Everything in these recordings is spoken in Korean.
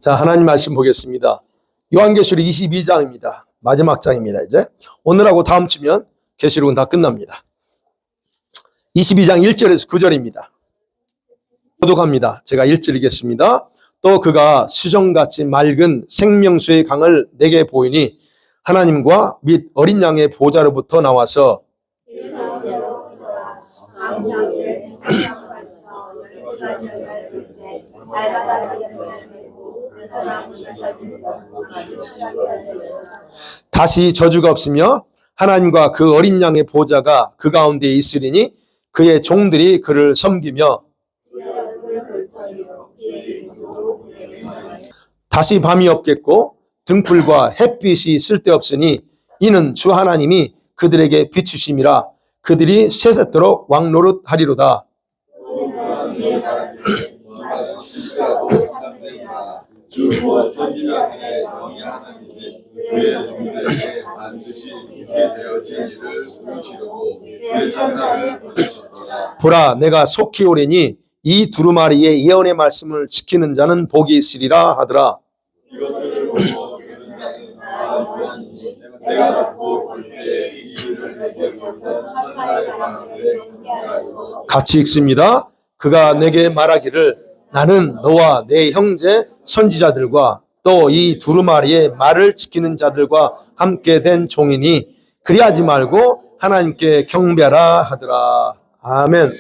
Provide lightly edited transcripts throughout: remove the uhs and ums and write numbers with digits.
자, 하나님 말씀 보겠습니다. 요한계시록 22장입니다. 마지막 장입니다. 이제 오늘하고 다음 주면 계시록은 다 끝납니다. 22장 1절에서 9절입니다. 교독합니다. 제가 1절 읽겠습니다. 또 그가 수정같이 맑은 생명수의 강을 내게 보이니 하나님과 및 어린 양의 보좌로부터 나와서 다시 저주가 없으며 하나님과 그 어린 양의 보좌가 그 가운데 있으리니 그의 종들이 그를 섬기며 다시 밤이 없겠고 등불과 햇빛이 쓸데없으니 이는 주 하나님이 그들에게 비추심이라 그들이 세세토록 왕노릇 하리로다. 보라, 내가 속히 오리니 이 두루마리의 예언의 말씀을 지키는 자는 복이 있으리라 하더라. 같이 읽습니다. 그가 내게 말하기를 나는 너와 내 형제 선지자들과 또 이 두루마리의 말을 지키는 자들과 함께 된 종이니 그리하지 말고 하나님께 경배하라 하더라. 아멘.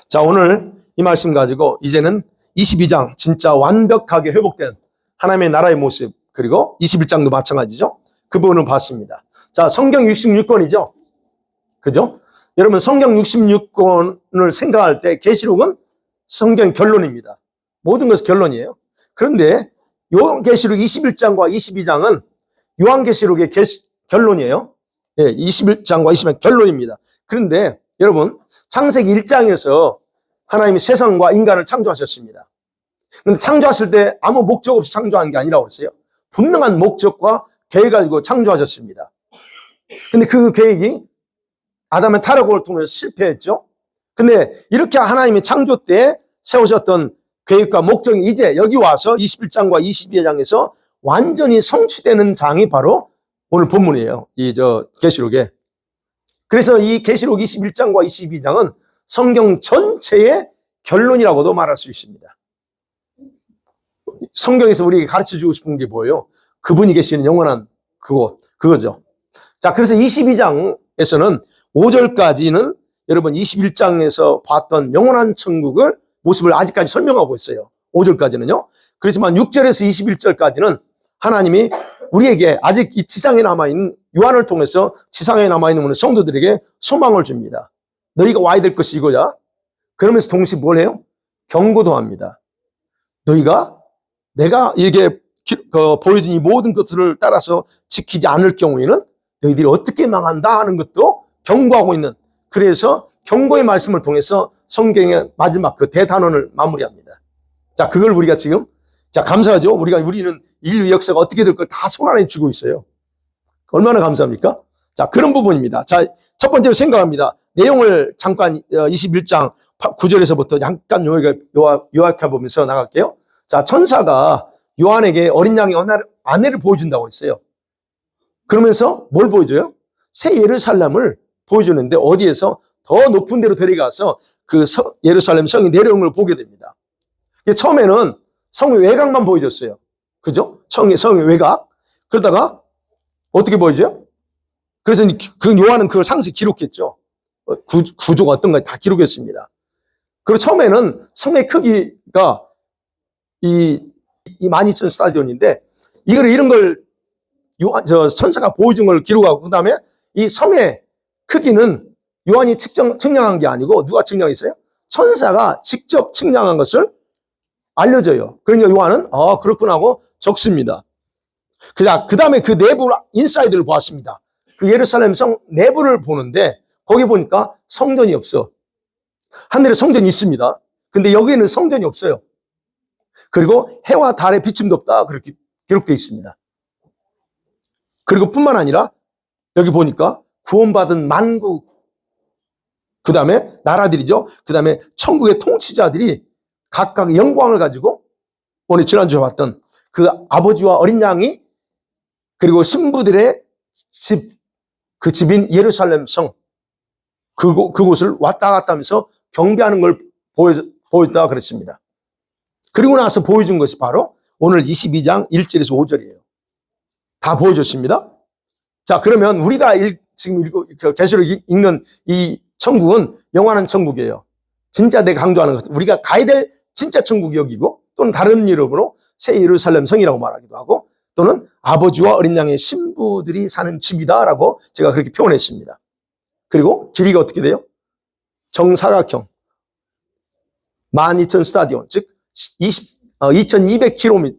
자, 오늘 이 말씀 가지고 이제는 22장 진짜 완벽하게 회복된 하나님의 나라의 모습, 그리고 21장도 마찬가지죠. 그 부분을 봤습니다. 자, 성경 66권이죠. 그죠? 여러분, 성경 66권을 생각할 때 계시록은 성경 결론입니다. 모든 것은 결론이에요. 그런데 요한계시록 21장과 22장은 요한계시록의 결론이에요. 예, 21장과 22장 결론입니다. 그런데 여러분, 창세기 1장에서 하나님이 세상과 인간을 창조하셨습니다. 그런데 창조하실 때 아무 목적 없이 창조한 게 아니라고 그랬어요. 분명한 목적과 계획을 가지고 창조하셨습니다. 근데 그 계획이 아담의 타락을 통해서 실패했죠. 근데 이렇게 하나님이 창조 때 세우셨던 계획과 목적이 이제 여기 와서 21장과 22장에서 완전히 성취되는 장이 바로 오늘 본문이에요. 계시록에. 그래서 이 계시록 21장과 22장은 성경 전체의 결론이라고도 말할 수 있습니다. 성경에서 우리에게 가르쳐주고 싶은 게 뭐예요? 그분이 계시는 영원한 그거죠. 자, 그래서 22장에서는 5절까지는 여러분 21장에서 봤던 영원한 천국을 모습을 아직까지 설명하고 있어요. 5절까지는요. 그렇지만 6절에서 21절까지는 하나님이 우리에게 아직 이 지상에 남아있는 요한을 통해서 지상에 남아있는 성도들에게 소망을 줍니다. 너희가 와야 될 것이 이거야. 그러면서 동시에 뭘 해요? 경고도 합니다. 너희가 내가 이렇게 보여준 이 모든 것들을 따라서 지키지 않을 경우에는 너희들이 어떻게 망한다 하는 것도 경고하고 있는, 그래서 경고의 말씀을 통해서 성경의 마지막 그 대단원을 마무리합니다. 자, 그걸 우리가 지금, 자, 감사하죠? 우리는 인류 역사가 어떻게 될 걸 다 손안에 쥐고 있어요. 얼마나 감사합니까? 자, 그런 부분입니다. 자, 첫 번째로 생각합니다. 내용을 잠깐 21장 9절에서부터 잠깐 요약해 보면서 나갈게요. 자, 천사가 요한에게 어린 양의 아내를 보여준다고 그랬어요. 그러면서 뭘 보여줘요? 새 예루살렘을 보여주는데 어디에서 더 높은 데로 데려가서 그 예루살렘 성이 내려오는 걸 보게 됩니다. 처음에는 성의 외곽만 보여줬어요. 그죠? 성의 외곽. 그러다가 어떻게 보여줘요? 그래서 그 요한은 그걸 상세히 기록했죠. 구조가 어떤가 다 기록했습니다. 그리고 처음에는 성의 크기가 이 12,000 스타디온인데 이런 걸 천사가 보여준 걸 기록하고 그 다음에 이 성의 크기는 요한이 측량한 게 아니고 누가 측량했어요? 천사가 직접 측량한 것을 알려줘요. 그러니까 요한은 그렇구나 하고 적습니다. 그 다음에 그 내부 인사이드를 보았습니다. 그 예루살렘 성 내부를 보는데 거기 보니까 성전이 없어. 하늘에 성전이 있습니다. 근데 여기에는 성전이 없어요. 그리고 해와 달의 비침도 없다 그렇게 기록되어 있습니다. 그리고 뿐만 아니라 여기 보니까 구원받은 만국, 그 다음에 나라들이죠. 그 다음에 천국의 통치자들이 각각 영광을 가지고 오늘 지난주에 봤던 그 아버지와 어린 양이 그리고 신부들의 집, 그 집인 예루살렘 성 그곳을 왔다 갔다 하면서 경배하는 걸 보였다 그랬습니다. 그리고 나서 보여준 것이 바로 오늘 22장 1절에서 5절이에요. 다 보여줬습니다. 자, 그러면 우리가 지금 계시록 읽는 이 천국은 영원한 천국이에요. 진짜 내가 강조하는 것, 우리가 가야 될 진짜 천국 여기고, 또는 다른 이름으로 새 예루살렘 성이라고 말하기도 하고, 또는 아버지와 어린 양의 신부들이 사는 집이다라고 제가 그렇게 표현했습니다. 그리고 길이가 어떻게 돼요? 정사각형 12,000 스타디온, 즉 2200km,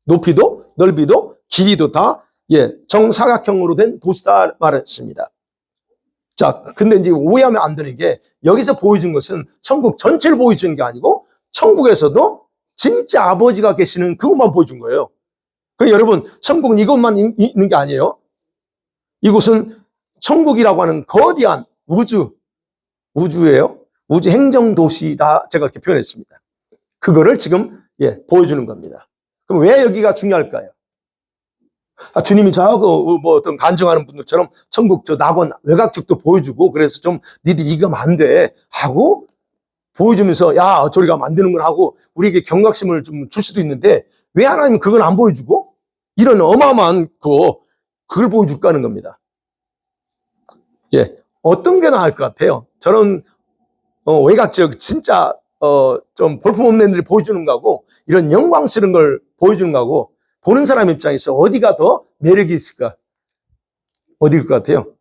높이도 넓이도 길이도 다 정사각형으로 된 도시다 말했습니다. 자, 근데 이제 오해하면 안 되는 게, 여기서 보여준 것은 천국 전체를 보여준 게 아니고 천국에서도 진짜 아버지가 계시는 그것만 보여준 거예요. 그러니까 여러분, 천국은 이것만 있는 게 아니에요. 이곳은 천국이라고 하는 거대한 우주예요. 우주 행정도시라 제가 이렇게 표현했습니다. 그거를 지금 보여주는 겁니다. 그럼 왜 여기가 중요할까요? 주님이 저하고 뭐 어떤 간증하는 분들처럼 천국 저 낙원 외곽쪽도 보여주고, 그래서 좀 니들이 이거 하면 안 돼 하고 보여주면서 야 저리 가면 안 되는 걸 하고 우리에게 경각심을 좀 줄 수도 있는데, 왜 하나님은 그건 안 보여주고 이런 어마어마한 그걸 보여줄까 하는 겁니다. 어떤 게 나을 것 같아요? 저는 외곽적 진짜 좀 볼품없는 애들이 보여주는 거하고 이런 영광스러운 걸 보여주는 거하고, 보는 사람 입장에서 어디가 더 매력이 있을까? 어디일 것 같아요?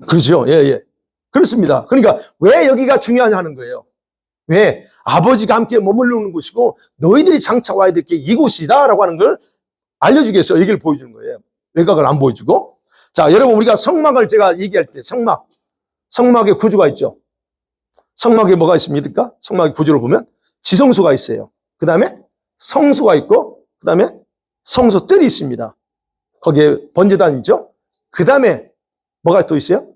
그렇죠. 그렇습니다. 그러니까 왜 여기가 중요하냐 하는 거예요. 왜? 아버지가 함께 머무르는 곳이고 너희들이 장차 와야 될 게 이곳이다라고 하는 걸 알려주기 위해서 여기를 보여주는 거예요. 외곽을 안 보여주고. 자, 여러분, 우리가 성막을 제가 얘기할 때 성막의 구조가 있죠. 성막에 뭐가 있습니까? 성막의 구조를 보면 지성소가 있어요. 그 다음에 성소가 있고, 그 다음에 성소뜰이 있습니다. 거기에 번제단이죠. 그 다음에 뭐가 또 있어요?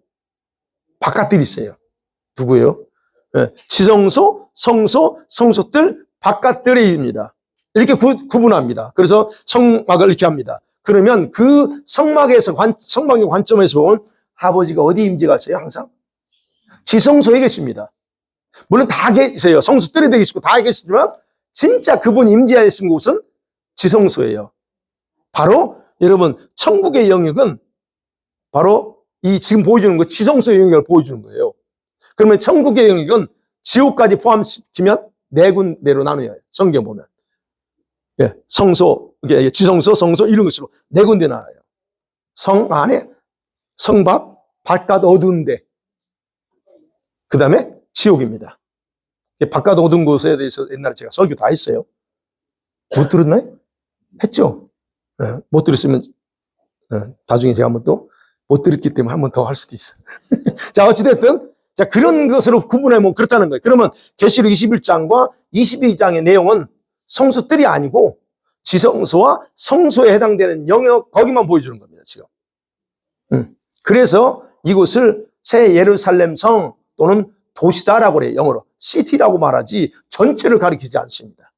바깥뜰이 있어요. 누구예요? 지성소, 성소, 성소뜰, 바깥뜰입니다. 이렇게 구분합니다. 그래서 성막을 이렇게 합니다. 그러면 그 성막의 관점에서 본 아버지가 어디 임재가세요? 항상 지성소에 계십니다. 물론 다 계세요. 성소뜰에 계시고 다 계시지만 진짜 그분 임재하신 곳은 지성소예요. 바로 여러분, 천국의 영역은 바로 이 지금 보여주는 거 지성소의 영역을 보여주는 거예요. 그러면 천국의 영역은 지옥까지 포함시키면 네 군데로 나누어요. 성경 보면. 성소, 지성소, 성소 이런 것으로 네 군데 나눠요. 성 안에, 성 밖, 바깥 어두운 데. 그 다음에 지옥입니다. 바깥 어두운 곳에 대해서 옛날에 제가 설교 다 했어요. 못 들었나요? 했죠? 못 들었으면 나중에 제가 한번 또 못 들었기 때문에 한번 더 할 수도 있어요. 자, 어찌됐든 자, 그런 것으로 구분하면 그렇다는 거예요. 그러면 계시록 21장과 22장의 내용은 성소뜰이 아니고 지성소와 성소에 해당되는 영역, 거기만 보여주는 겁니다, 지금. 그래서 이곳을 새 예루살렘 성 또는 도시다라고 그래요. 영어로 시티라고 말하지 전체를 가리키지 않습니다.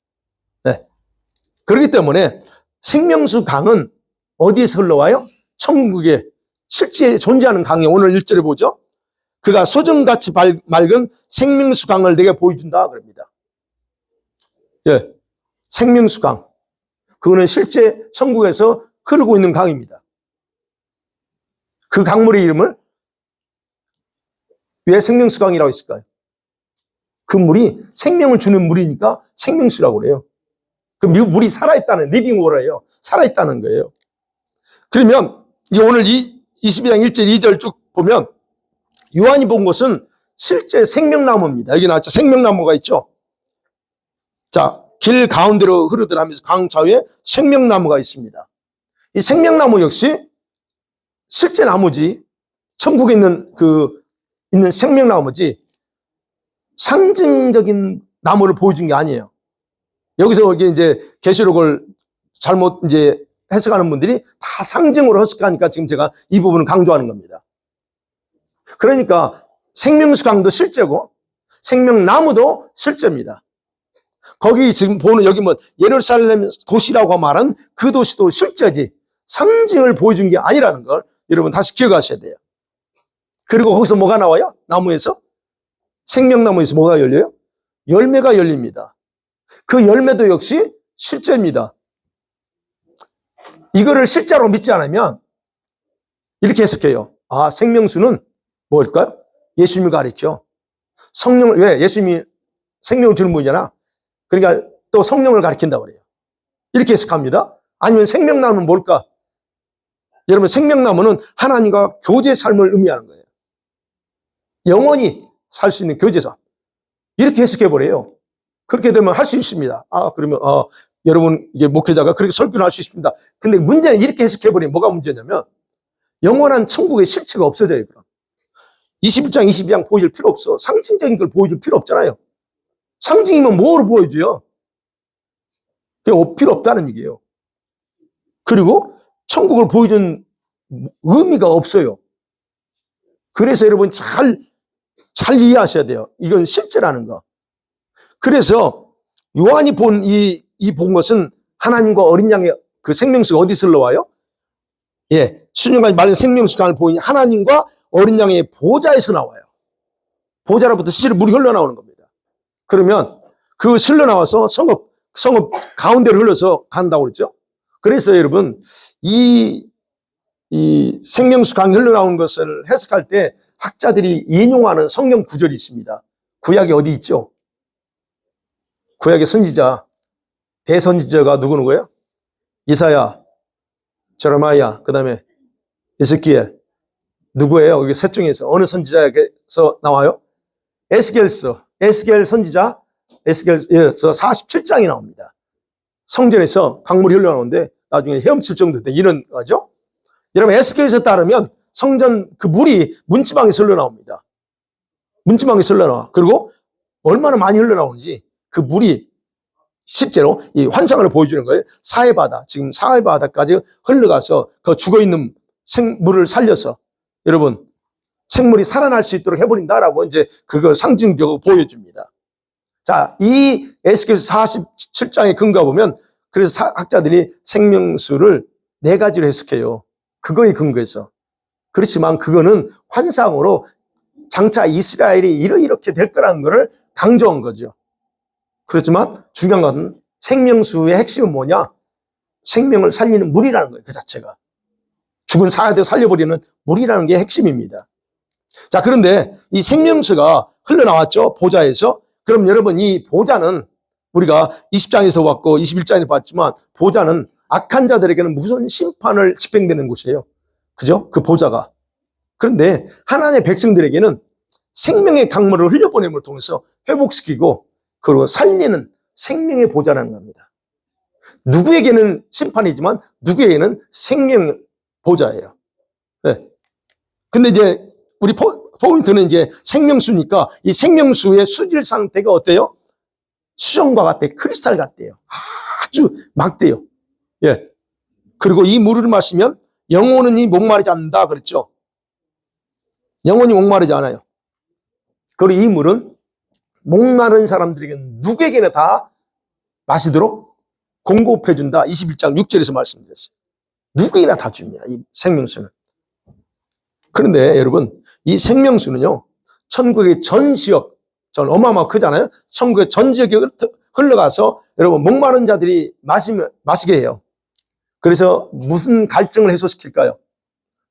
그렇기 때문에 생명수 강은 어디에서 흘러와요? 천국에 실제 존재하는 강이 오늘 1절에 보죠. 그가 소정같이 맑은 생명수 강을 내게 보여준다 그럽니다. 생명수 강. 그거는 실제 천국에서 흐르고 있는 강입니다. 그 강물의 이름을 왜 생명수 강이라고 했을까요? 그 물이 생명을 주는 물이니까 생명수라고 그래요. 그 물이 살아있다는, 리빙 워터예요. 살아있다는 거예요. 그러면 이제 오늘 22장 1절 2절 쭉 보면 요한이 본 것은 실제 생명나무입니다. 여기 나왔죠. 생명나무가 있죠. 자, 길 가운데로 흐르더라 하면서 강 좌우에 생명나무가 있습니다. 이 생명나무 역시 실제 나무지, 천국에 있는 생명나무지 상징적인 나무를 보여준 게 아니에요. 여기서 이제 계시록을 잘못 이제 해석하는 분들이 다 상징으로 해석하니까 지금 제가 이 부분을 강조하는 겁니다. 그러니까 생명수 강도 실제고 생명나무도 실제입니다. 거기 지금 보는 여기 뭐 예루살렘 도시라고 말하는 그 도시도 실제지 상징을 보여준 게 아니라는 걸 여러분 다시 기억하셔야 돼요. 그리고 거기서 뭐가 나와요? 나무에서? 생명나무에서 뭐가 열려요? 열매가 열립니다. 그 열매도 역시 실제입니다. 이거를 실제로 믿지 않으면 이렇게 해석해요. 아, 생명수는 뭘까요? 예수님을 가리켜. 성령을, 왜? 예수님이 생명을 주는 분이잖아. 그러니까 또 성령을 가리킨다고 그래요. 이렇게 해석합니다. 아니면 생명나무는 뭘까? 여러분, 생명나무는 하나님과 교제 삶을 의미하는 거예요. 영원히 살 수 있는 교제사. 이렇게 해석해버려요. 그렇게 되면 할 수 있습니다. 아, 그러면, 여러분, 이게 목회자가 그렇게 설교를 할 수 있습니다. 근데 문제는 이렇게 해석해버리면 뭐가 문제냐면, 영원한 천국의 실체가 없어져요, 그럼. 21장, 22장 보여줄 필요 없어. 상징적인 걸 보여줄 필요 없잖아요. 상징이면 뭐로 보여줘요? 그냥 필요 없다는 얘기예요. 그리고 천국을 보여준 의미가 없어요. 그래서 여러분 잘 이해하셔야 돼요. 이건 실제라는 거. 그래서 요한이 본 것은 하나님과 어린 양의 그 생명수가 어디서 흘러와요? 예, 수년간이 말린 생명수가 하나님을 보이니 하나님과 어린 양의 보좌에서 나와요. 보좌로부터 실제로 물이 흘러나오는 겁니다. 그러면 그 흘러나와서 성읍 가운데로 흘러서 간다고 그랬죠. 그래서 여러분 이 생명수 강이 흘러나오는 것을 해석할 때 학자들이 인용하는 성경 구절이 있습니다. 구약에 어디 있죠? 구약의 선지자, 대선지자가 누구예요? 이사야, 제레마야, 그 다음에 에스키엘. 누구예요? 여기 셋 중에서 어느 선지자에게서 나와요? 에스겔 선지자, 에스겔에서 47장이 나옵니다. 성전에서 강물이 흘러나오는데 나중에 헤엄칠 정도 돼. 이런 거죠. 여러분, 에스겔에서 따르면 성전 그 물이 문지방에서 흘러나옵니다. 문지방에서 흘러나와. 그리고 얼마나 많이 흘러나오는지 그 물이 실제로 이 환상을 보여주는 거예요. 사해바다, 지금 사해바다까지 흘러가서 그 죽어있는 생물을 살려서 여러분 생물이 살아날 수 있도록 해버린다라고 이제 그걸 상징적으로 보여줍니다. 자, 이 에스겔 47장에 근거해 보면 그래서 학자들이 생명수를 4가지로 해석해요. 그거에 근거해서. 그렇지만 그거는 환상으로 장차 이스라엘이 이렇게 될 거라는 것을 강조한 거죠. 그렇지만 중요한 것은 생명수의 핵심은 뭐냐? 생명을 살리는 물이라는 거예요. 그 자체가. 죽은 사야되어 살려버리는 물이라는 게 핵심입니다. 자, 그런데 이 생명수가 흘러나왔죠. 보좌에서. 그럼 여러분 이 보좌는 우리가 20장에서 봤고 21장에서 봤지만 보좌는 악한 자들에게는 무슨 심판을 집행되는 곳이에요. 그죠? 그 보좌가. 그런데 하나님의 백성들에게는 생명의 강물을 흘려보냄을 통해서 회복시키고 그리고 살리는 생명의 보좌라는 겁니다. 누구에게는 심판이지만 누구에게는 생명 보좌예요. 네. 근데 이제 우리 포인트는 이제 생명수니까 이 생명수의 수질 상태가 어때요? 수정과 같대, 크리스탈 같대요. 아주 막대요. 예. 그리고 이 물을 마시면 영혼은 목마르지 않는다 그랬죠. 영혼이 목마르지 않아요. 그리고 이 물은 목마른 사람들에게 누구에게나 다 마시도록 공급해준다. 21장 6절에서 말씀드렸어요. 누구에게나 다 줍니다. 이 생명수는. 그런데 여러분 이 생명수는요. 천국의 전 지역, 전 어마어마하게 크잖아요. 천국의 전 지역에 흘러가서 여러분 목마른 자들이 마시게 해요. 그래서 무슨 갈증을 해소시킬까요?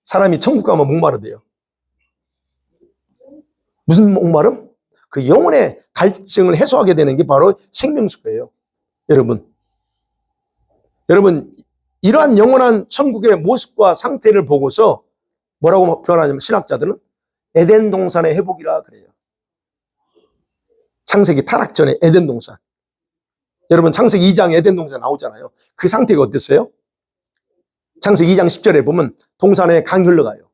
사람이 천국 가면 목마르대요. 무슨 목마름? 그 영혼의 갈증을 해소하게 되는 게 바로 생명수예요. 여러분 이러한 영원한 천국의 모습과 상태를 보고서 뭐라고 표현하냐면 신학자들은 에덴 동산의 회복이라 그래요. 창세기 타락 전에 에덴 동산. 여러분 창세기 2장에 에덴 동산 나오잖아요. 그 상태가 어땠어요? 창세기 2장 10절에 보면 동산에 강이 흘러가요.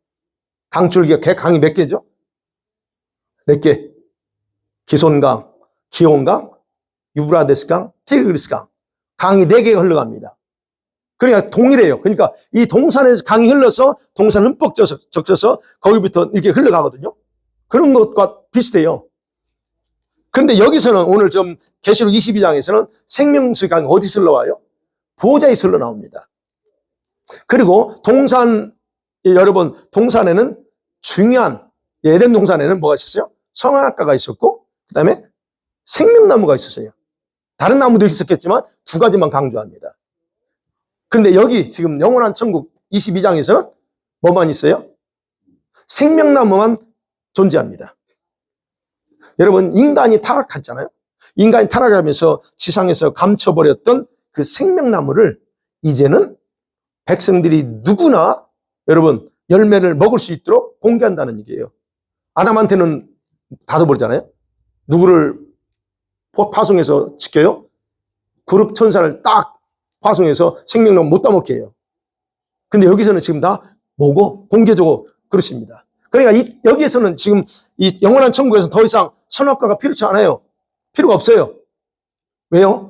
강줄기가 강이 몇 개죠? 몇 개? 기손강, 기온강, 유브라데스강, 티그리스강. 강이 4개가 흘러갑니다. 그러니까 동일해요. 그러니까 이 동산에서 강이 흘러서 동산 흠뻑 적셔서 거기부터 이렇게 흘러가거든요. 그런 것과 비슷해요. 그런데 여기서는 오늘 좀 계시록 22장에서는 생명수가 어디서 흘러와요? 보호자에서 흘러나옵니다. 그리고 동산, 여러분, 동산에는 중요한, 에덴 동산에는 뭐가 있었어요? 선악과가 있었고, 그 다음에 생명나무가 있었어요. 다른 나무도 있었겠지만 두 가지만 강조합니다. 그런데 여기 지금 영원한 천국 22장에서는 뭐만 있어요? 생명나무만 존재합니다. 여러분, 인간이 타락했잖아요. 인간이 타락하면서 지상에서 감춰버렸던 그 생명나무를 이제는 백성들이 누구나 여러분 열매를 먹을 수 있도록 공개한다는 얘기예요. 아담한테는 닫아버리잖아요. 누구를 파송해서 지켜요? 그룹 천사를 딱 파송해서 생명나무 못 따먹게 해요. 근데 여기서는 지금 다 뭐고? 공개적으로 그렇습니다. 그러니까 여기에서는 지금 이 영원한 천국에서 더 이상 선악과가 필요치 않아요. 필요가 없어요. 왜요?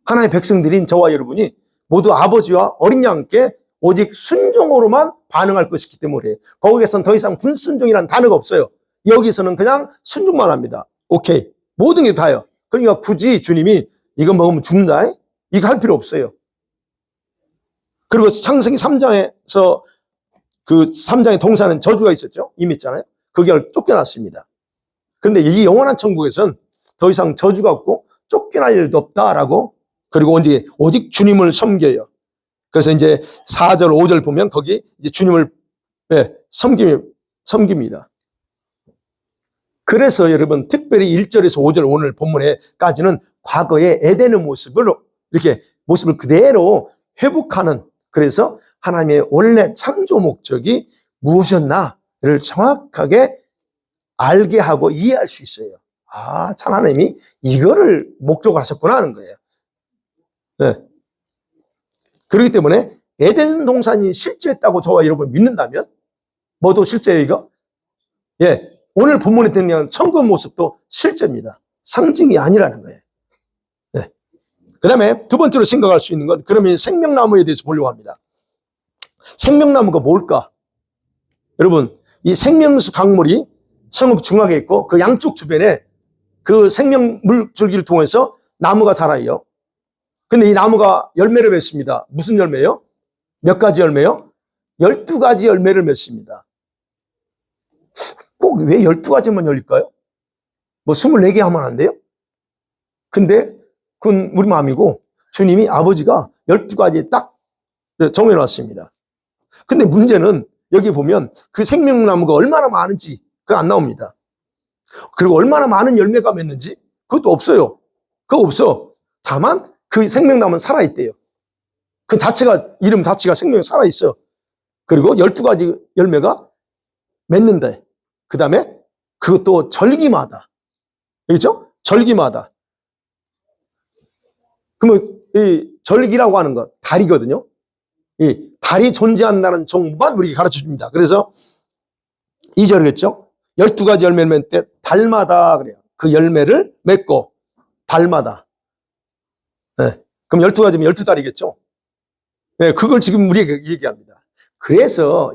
하나의 백성들인 저와 여러분이 모두 아버지와 어린 양께 오직 순종으로만 반응할 것이기 때문에 거기에서는 더 이상 불순종이라는 단어가 없어요. 여기서는 그냥 순종만 합니다. 오케이. 모든 게 다요. 그러니까 굳이 주님이 이거 먹으면 죽는다. 이거 할 필요 없어요. 그리고 창세기 3장에서 그 3장의 동산은 저주가 있었죠. 이미 있잖아요. 거기를 쫓겨났습니다. 그런데 이 영원한 천국에서는 더 이상 저주가 없고 쫓겨날 일도 없다라고, 그리고 오직 주님을 섬겨요. 그래서 이제 4절, 5절 보면 거기 이제 주님을 섬깁니다. 그래서 여러분 특별히 1절에서 5절 오늘 본문에까지는 과거의 에덴의 모습을 그대로 회복하는, 그래서 하나님의 원래 창조 목적이 무엇이었나를 정확하게 알게 하고 이해할 수 있어요. 아, 참 하나님이 이거를 목적으로 하셨구나 하는 거예요. 네. 그렇기 때문에 에덴 동산이 실제했다고 저와 여러분 믿는다면 뭐도 실제예요 이거? 예, 오늘 본문에 등장한 천국 모습도 실제입니다. 상징이 아니라는 거예요. 네. 그 다음에 두 번째로 생각할 수 있는 건 그러면 생명나무에 대해서 보려고 합니다. 생명나무가 뭘까? 여러분, 이 생명수 강물이 성읍 중앙에 있고 그 양쪽 주변에 그 생명 물줄기를 통해서 나무가 자라요. 근데 이 나무가 열매를 맺습니다. 무슨 열매요? 몇 가지 열매요? 12가지 열매를 맺습니다. 꼭 왜 12가지만 열릴까요? 뭐 24개 하면 안 돼요? 근데 그건 우리 마음이고 주님이 아버지가 12가지 딱 정해놨습니다. 근데 문제는 여기 보면 그 생명나무가 얼마나 많은지 그거 안 나옵니다. 그리고 얼마나 많은 열매가 맺는지 그것도 없어요. 그거 없어. 다만 그 생명나무는 살아있대요. 그 자체가, 이름 자체가 생명이 살아있어요. 그리고 12가지 열매가 맺는데, 그 다음에 그것도 절기마다. 알겠죠? 절기마다. 그러면 이 절기라고 하는 것, 달이거든요. 이 달이 존재한다는 정보만 우리에게 가르쳐 줍니다. 그래서 2절이겠죠? 12가지 열매를 맺을 때 달마다 그래요. 그 열매를 맺고 달마다. 네. 그럼 12가지면 12달이겠죠? 네, 그걸 지금 우리에게 얘기합니다. 그래서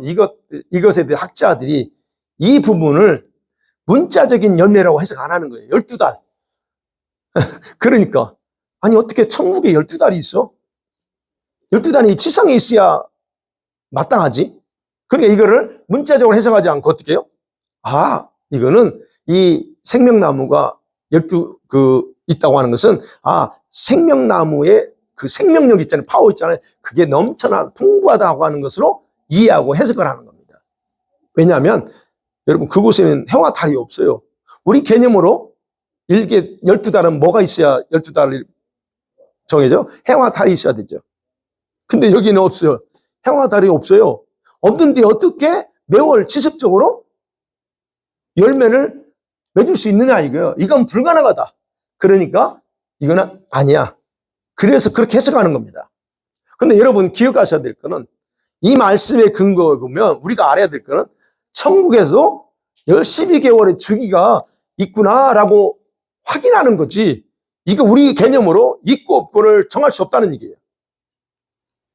이것에 대해 학자들이 이 부분을 문자적인 열매라고 해석 안 하는 거예요. 12달. 그러니까. 아니, 어떻게 천국에 12달이 있어? 12달이 지상에 있어야 마땅하지? 그러니까 이거를 문자적으로 해석하지 않고 어떻게 해요? 아, 이거는 이 생명나무가 있다고 하는 것은, 생명나무의 그 생명력 있잖아요. 파워 있잖아요. 그게 넘쳐나 풍부하다고 하는 것으로 이해하고 해석을 하는 겁니다. 왜냐하면 여러분 그곳에는 해와 달이 없어요. 우리 개념으로 일개 12달은 뭐가 있어야 12달이 정해져? 해와 달이 있어야 되죠. 근데 여기는 없어요. 해와 달이 없어요. 없는데 어떻게 매월 지속적으로 열매를 맺을 수 있느냐 이거예요. 이건 불가능하다. 그러니까 이거는 아니야. 그래서 그렇게 해석하는 겁니다. 근데 여러분 기억하셔야 될 거는 이 말씀의 근거에 보면 우리가 알아야 될 거는 천국에서 12개월의 주기가 있구나라고 확인하는 거지, 이거 우리 개념으로 있고 없고를 정할 수 없다는 얘기예요.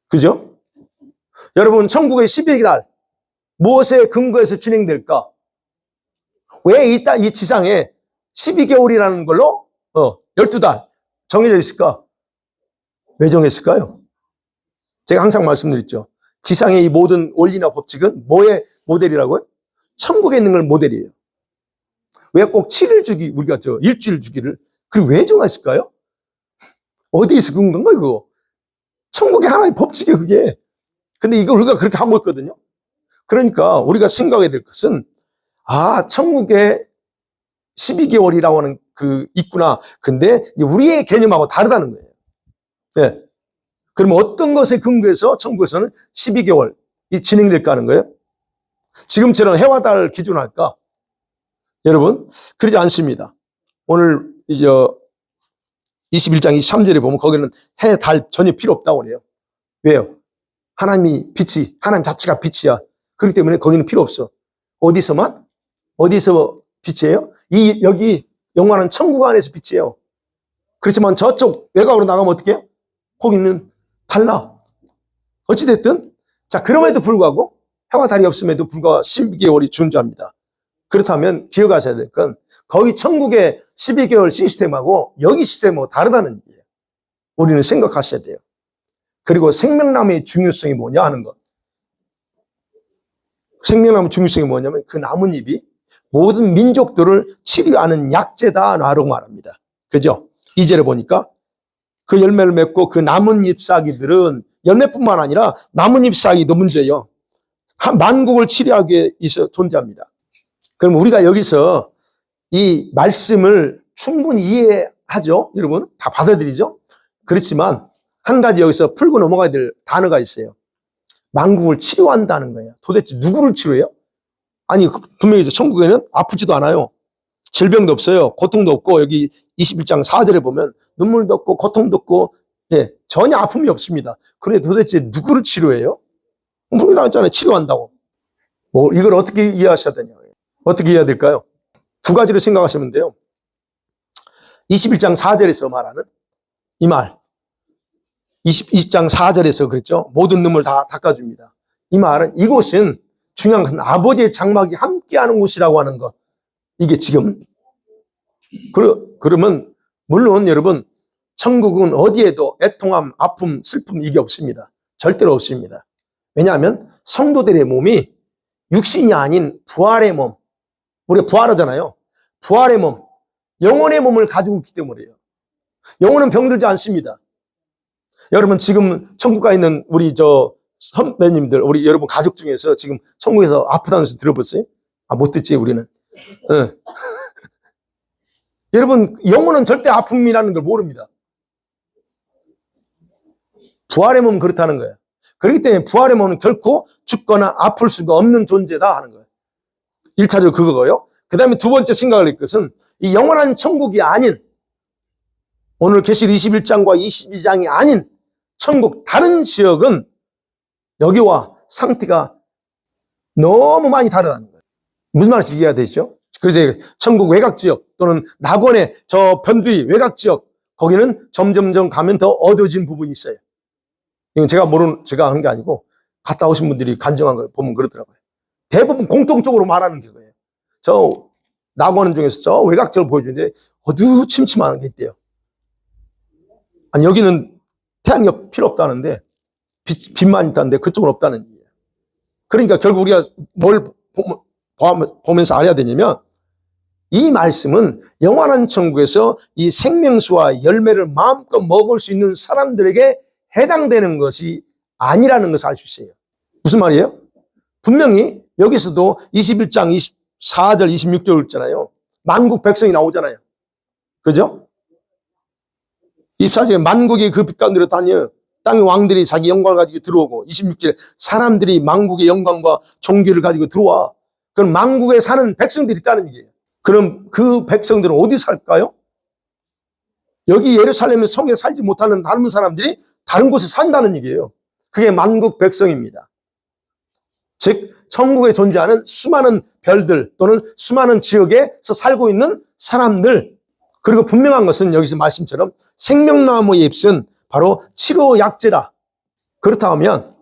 그죠? 여러분 천국의 12개 달 무엇에 근거해서 진행될까? 왜 이 지상에 12개월이라는 걸로 12달 정해져 있을까? 왜 정했을까요? 제가 항상 말씀드렸죠. 지상의 이 모든 원리나 법칙은 뭐의 모델이라고요? 천국에 있는 걸 모델이에요. 왜 꼭 7일 주기, 우리가 일주일 주기를, 그리고 왜 정했을까요? 어디에서 그런 건가, 이거? 천국의 하나의 법칙이에요, 그게. 근데 이걸 우리가 그렇게 하고 있거든요. 그러니까 우리가 생각해야 될 것은, 천국에 12개월이라고 하는 있구나. 근데 우리의 개념하고 다르다는 거예요. 네. 그러면 어떤 것에 근거해서 천국에서는 12개월이 진행될까 하는 거예요? 지금처럼 해와 달 기준으로 할까? 여러분, 그러지 않습니다. 오늘 이제 21장 23절에 보면 거기는 해, 달 전혀 필요 없다고 그래요. 왜요? 하나님 자체가 빛이야. 그렇기 때문에 거기는 필요 없어. 어디서 빛이에요? 여기 영원한 천국 안에서 빛이에요. 그렇지만 저쪽 외곽으로 나가면 어떻게 해요? 거기는 달라. 어찌됐든, 자, 그럼에도 불구하고 해와 달이 없음에도 불구하고 12개월이 존재합니다. 그렇다면 기억하셔야 될 건 거기 천국의 12개월 시스템하고 여기 시스템하고 다르다는 얘기예요. 우리는 생각하셔야 돼요. 그리고 생명나무의 중요성이 뭐냐 하는 것. 생명나무의 중요성이 뭐냐면 그 나뭇잎이 모든 민족들을 치료하는 약재다라고 말합니다. 그죠? 2절에 보니까 그 열매를 맺고 그 나뭇잎 사기들은 열매뿐만 아니라 나뭇잎 사기도 문제예요. 만국을 치료하기 위해서 존재합니다. 그럼 우리가 여기서 이 말씀을 충분히 이해하죠? 여러분 다 받아들이죠? 그렇지만 한 가지 여기서 풀고 넘어가야 될 단어가 있어요. 만국을 치료한다는 거예요. 도대체 누구를 치료해요? 아니 분명히 천국에는 아프지도 않아요. 질병도 없어요. 고통도 없고 여기 21장 4절에 보면 눈물도 없고 고통도 없고 전혀 아픔이 없습니다. 그런데 도대체 누구를 치료해요? 우리가 했잖아요. 치료한다고. 이걸 어떻게 이해하셔야 되냐? 어떻게 이해해야 될까요? 두 가지로 생각하시면 돼요. 21장 4절에서 말하는 이 말. 22장 4절에서 그랬죠. 모든 눈물 다 닦아줍니다. 이 말은 이곳은 중요한 것은 아버지의 장막이 함께하는 곳이라고 하는 것. 이게 지금. 그러면 물론 여러분 천국은 어디에도 애통함, 아픔, 슬픔 이게 없습니다. 절대로 없습니다. 왜냐하면 성도들의 몸이 육신이 아닌 부활의 몸. 우리가 부활하잖아요. 부활의 몸, 영혼의 몸을 가지고 있기 때문이에요. 영혼은 병들지 않습니다. 여러분 지금 천국 가 있는 우리 선배님들, 우리 여러분 가족 중에서 지금 천국에서 아프다는 소리 들어봤어요? 못 듣지 우리는. 여러분 영혼은 절대 아픔이라는 걸 모릅니다. 부활의 몸은 그렇다는 거예요. 그렇기 때문에 부활의 몸은 결코 죽거나 아플 수가 없는 존재다 하는 거예요. 1차적으로 그거고요. 그 다음에 두 번째 생각을 할 것은 이 영원한 천국이 아닌 오늘 계시록 21장과 22장이 아닌 천국 다른 지역은 여기와 상태가 너무 많이 다르다는 거예요. 무슨 말인지 이해가 되시죠? 그래서 천국 외곽 지역 또는 낙원의 저 변두리 외곽 지역 거기는 점점점 가면 더 어두워진 부분이 있어요. 이건 제가 한 게 아니고 갔다 오신 분들이 간증한 걸 보면 그렇더라고요. 대부분 공통적으로 말하는 게 그거예요. 저 낙원 중에서 저 외곽 지역을 보여주는데 어두침침한 게 있대요. 아니 여기는 태양이 필요 없다는데 빛만 있다는데 그쪽은 없다는 얘기예요. 그러니까 결국 우리가 뭘 보면서 알아야 되냐면 이 말씀은 영원한 천국에서 이 생명수와 열매를 마음껏 먹을 수 있는 사람들에게 해당되는 것이 아니라는 것을 알 수 있어요. 무슨 말이에요? 분명히 여기서도 21장 24절 26절 있잖아요. 만국 백성이 나오잖아요. 그죠? 24절에 만국이 그 빛 가운데로 다녀 땅의 왕들이 자기 영광을 가지고 들어오고 26절에 사람들이 만국의 영광과 존귀를 가지고 들어와. 그럼 만국에 사는 백성들이 있다는 얘기예요. 그럼 그 백성들은 어디 살까요? 여기 예루살렘의 성에 살지 못하는 다른 사람들이 다른 곳에 산다는 얘기예요. 그게 만국 백성입니다. 즉 천국에 존재하는 수많은 별들 또는 수많은 지역에서 살고 있는 사람들. 그리고 분명한 것은 여기서 말씀처럼 생명나무의 잎은 바로 치료약재라. 그렇다 하면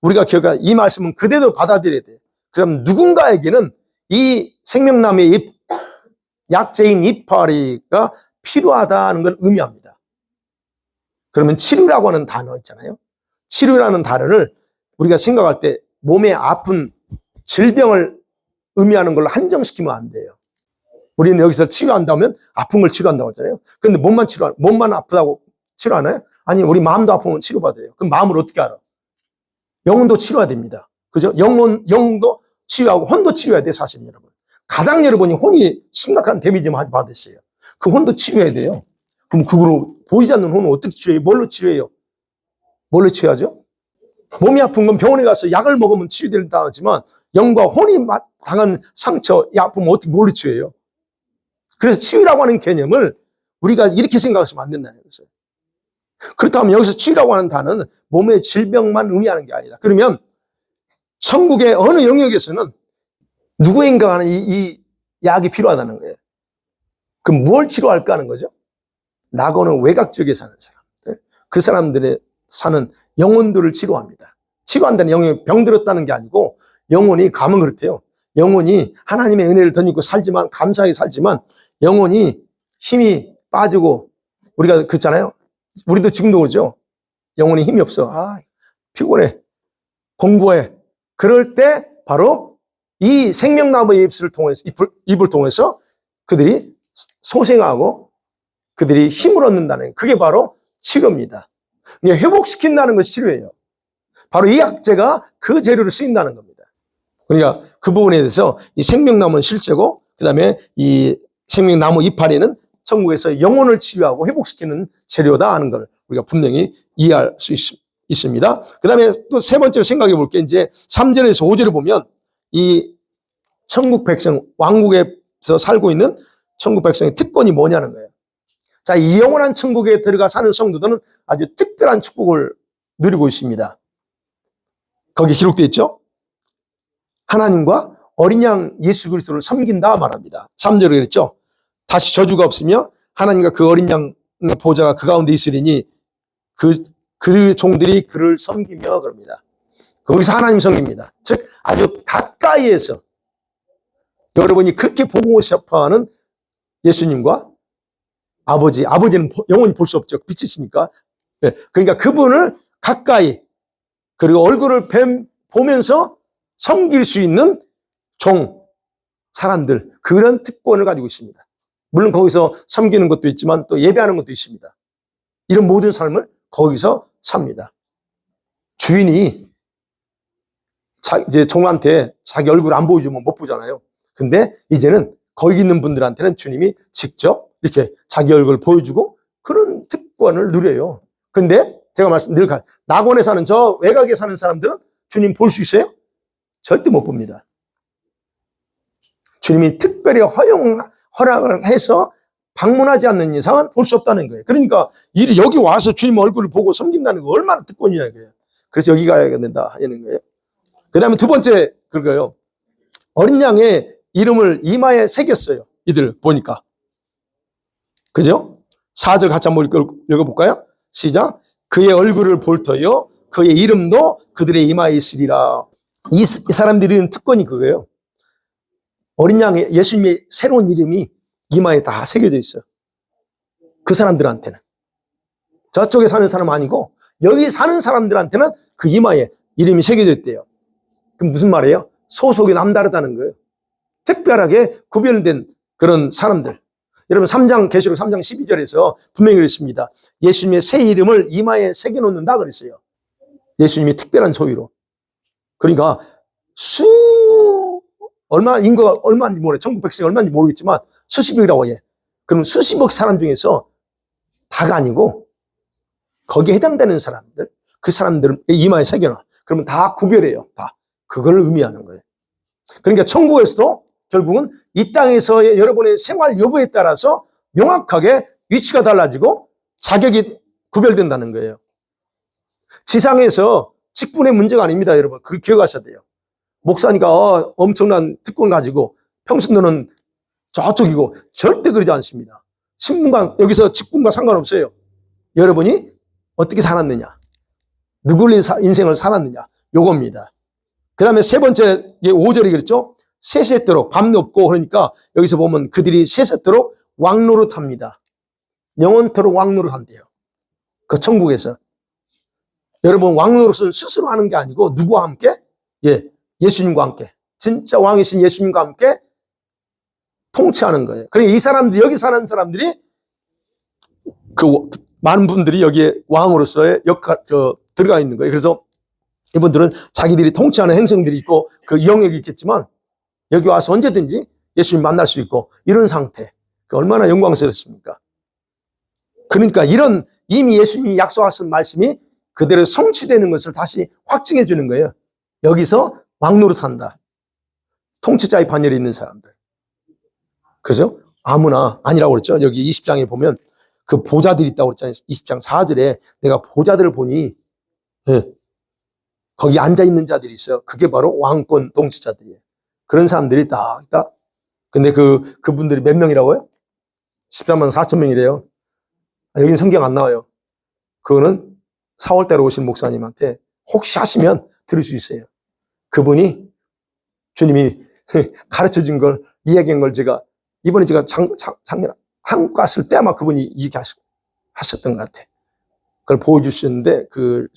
우리가 기억해야 이 말씀은 그대로 받아들여야 돼요. 그럼 누군가에게는 이 생명나무의 잎 약재인 이파리가 필요하다는 걸 의미합니다. 그러면 치료라고 하는 단어 있잖아요. 치료라는 단어를 우리가 생각할 때 몸에 아픈 질병을 의미하는 걸로 한정시키면 안 돼요. 우리는 여기서 치료한다면 아픈 걸 치료한다고 하잖아요. 그런데 몸만 아프다고 치료하나요? 아니, 우리 마음도 아프면 치료받아요. 그럼 마음을 어떻게 알아? 영혼도 치료해야 됩니다. 그죠? 영도 치유하고 혼도 치유해야 돼요, 사실은 여러분. 가장 여러분이 혼이 심각한 데미지만 받으세요. 그 혼도 치유해야 돼요. 그럼 그거로 보이지 않는 혼은 어떻게 치유해요? 뭘로 치유해요? 뭘로 치유하죠? 몸이 아픈 건 병원에 가서 약을 먹으면 치유된다 하지만 영과 혼이 당한 상처, 이 아픔은 어떻게 뭘로 치유해요? 그래서 치유라고 하는 개념을 우리가 이렇게 생각하시면 안 된다는 거예요. 그렇다면 여기서 치유라고 하는 단어는 몸의 질병만 의미하는 게 아니다. 그러면 천국의 어느 영역에서는 누구인가 하는 이 약이 필요하다는 거예요. 그럼 뭘 치료할까 하는 거죠? 낙원은 외곽 지역에 사는 사람들, 그 사람들의 사는 영혼들을 치료합니다. 치료한다는 영혼이 병들었다는 게 아니고 영혼이 가면 그렇대요. 영혼이 하나님의 은혜를 덧입고 살지만 감사하게 살지만 영혼이 힘이 빠지고 우리가 그렇잖아요. 우리도 지금도 그러죠. 영혼이 힘이 없어. 피곤해. 공부해. 그럴 때 바로 이 생명나무의 잎을 통해서 그들이 소생하고 그들이 힘을 얻는다는 그게 바로 치료입니다. 회복시킨다는 것이 치료예요. 바로 이 약재가 그 재료를 쓰인다는 겁니다. 그러니까 그 부분에 대해서 이 생명나무는 실제고 그다음에 이 생명나무 이파리는 천국에서 영혼을 치유하고 회복시키는 재료다 하는 걸 우리가 분명히 이해할 수 있습니다. 그 다음에 또 세 번째로 생각해 볼게 이제 3절에서 5절을 보면 이 천국 백성, 왕국에서 살고 있는 천국 백성의 특권이 뭐냐는 거예요. 자, 이 영원한 천국에 들어가 사는 성도들은 아주 특별한 축복을 누리고 있습니다. 거기 기록되어 있죠? 하나님과 어린 양 예수 그리스도를 섬긴다 말합니다. 3절에 그랬죠? 다시 저주가 없으며 하나님과 그 어린 양의 보좌가 그 가운데 있으리니 그 종들이 그를 섬기며 그럽니다. 거기서 하나님 섬깁니다. 즉 아주 가까이에서 여러분이 그렇게 보고 싶어하는 예수님과 아버지는 영원히 볼 수 없죠. 빛이시니까. 그러니까 그분을 가까이 그리고 얼굴을 보면서 섬길 수 있는 사람들 그런 특권을 가지고 있습니다. 물론 거기서 섬기는 것도 있지만 또 예배하는 것도 있습니다. 이런 모든 삶을 거기서 삽니다. 주인이 이제 종한테 자기 얼굴 안 보여주면 못 보잖아요. 근데 이제는 거기 있는 분들한테는 주님이 직접 이렇게 자기 얼굴 보여주고 그런 특권을 누려요. 근데 제가 늘 낙원에 사는 저 외곽에 사는 사람들은 주님 볼 수 있어요? 절대 못 봅니다. 주님이 특별히 허락을 해서 방문하지 않는 이상은 볼 수 없다는 거예요. 그러니까 여기 와서 주님 얼굴을 보고 섬긴다는 거 얼마나 특권이냐 이거예요. 그래서 여기 가야 된다 하는 거예요. 그 다음에 두 번째 그거예요. 어린 양의 이름을 이마에 새겼어요. 이들 보니까. 그죠? 4절 같이 한번 읽어볼까요? 시작. 그의 얼굴을 볼 터요. 그의 이름도 그들의 이마에 있으리라. 이 사람들이 특권이 그거예요. 어린 양의 예수님의 새로운 이름이 이마에 다 새겨져 있어요. 그 사람들한테는. 저쪽에 사는 사람 아니고 여기 사는 사람들한테는 그 이마에 이름이 새겨져 있대요. 그럼 무슨 말이에요? 소속이 남다르다는 거예요. 특별하게 구별된 그런 사람들. 여러분 계시록 3장 12절에서 분명히 그랬습니다. 예수님의 새 이름을 이마에 새겨놓는다 그랬어요. 예수님이 특별한 소유로. 그러니까 인구가 얼마인지 모르겠어요. 천국 백성이 얼마인지 모르겠지만 수십억이라고 해. 그럼 수십억 사람 중에서 다가 아니고 거기에 해당되는 사람들, 그 사람들을 이마에 새겨놔. 그러면 다 구별해요. 다. 그걸 의미하는 거예요. 그러니까 천국에서도 결국은 이 땅에서의 여러분의 생활 여부에 따라서 명확하게 위치가 달라지고 자격이 구별된다는 거예요. 지상에서 직분의 문제가 아닙니다, 여러분. 그거 기억하셔야 돼요. 목사니까 엄청난 특권 가지고 평신도는 저쪽이고 절대 그러지 않습니다. 신분과 여기서 직분과 상관없어요. 여러분이 어떻게 살았느냐, 누굴 인생을 살았느냐, 요겁니다. 그 다음에 세 번째 5절이 그랬죠. 세세토록, 밤 높고 그러니까 여기서 보면 그들이 세세토록 왕노릇합니다. 영원토록 왕노릇한대요. 그 천국에서. 여러분, 왕노릇은 스스로 하는 게 아니고 누구와 함께? 예, 예수님과 함께. 진짜 왕이신 예수님과 함께 통치하는 거예요. 그러니까 이 사람들, 여기 사는 사람들이 많은 분들이 여기에 왕으로서의 들어가 있는 거예요. 그래서 이분들은 자기들이 통치하는 행성들이 있고 그 영역이 있겠지만 여기 와서 언제든지 예수님 만날 수 있고 이런 상태. 얼마나 영광스럽습니까? 그러니까 이런 이미 예수님이 약속하신 말씀이 그대로 성취되는 것을 다시 확증해 주는 거예요. 여기서 왕노릇한다. 통치자의 반열에 있는 사람들. 그죠? 아무나 아니라고 그랬죠. 여기 20장에 보면 그 보좌들이 있다고 그랬잖아요. 20장 4절에 내가 보좌들을 보니 거기 앉아있는 자들이 있어요. 그게 바로 왕권 통치자들이에요. 그런 사람들이 딱 있다. 근데 그분들이 몇 명이라고요? 13만 4천 명이래요. 여기는 성경 안 나와요. 그거는 4월달에 오신 목사님한테 혹시 하시면 들을 수 있어요. 그분이 주님이 가르쳐 준 걸, 이야기한 걸 이번에 제가 작년 한국 갔을 때 아마 그분이 얘기하셨던 것 같아. 그걸 보여주셨는데, 그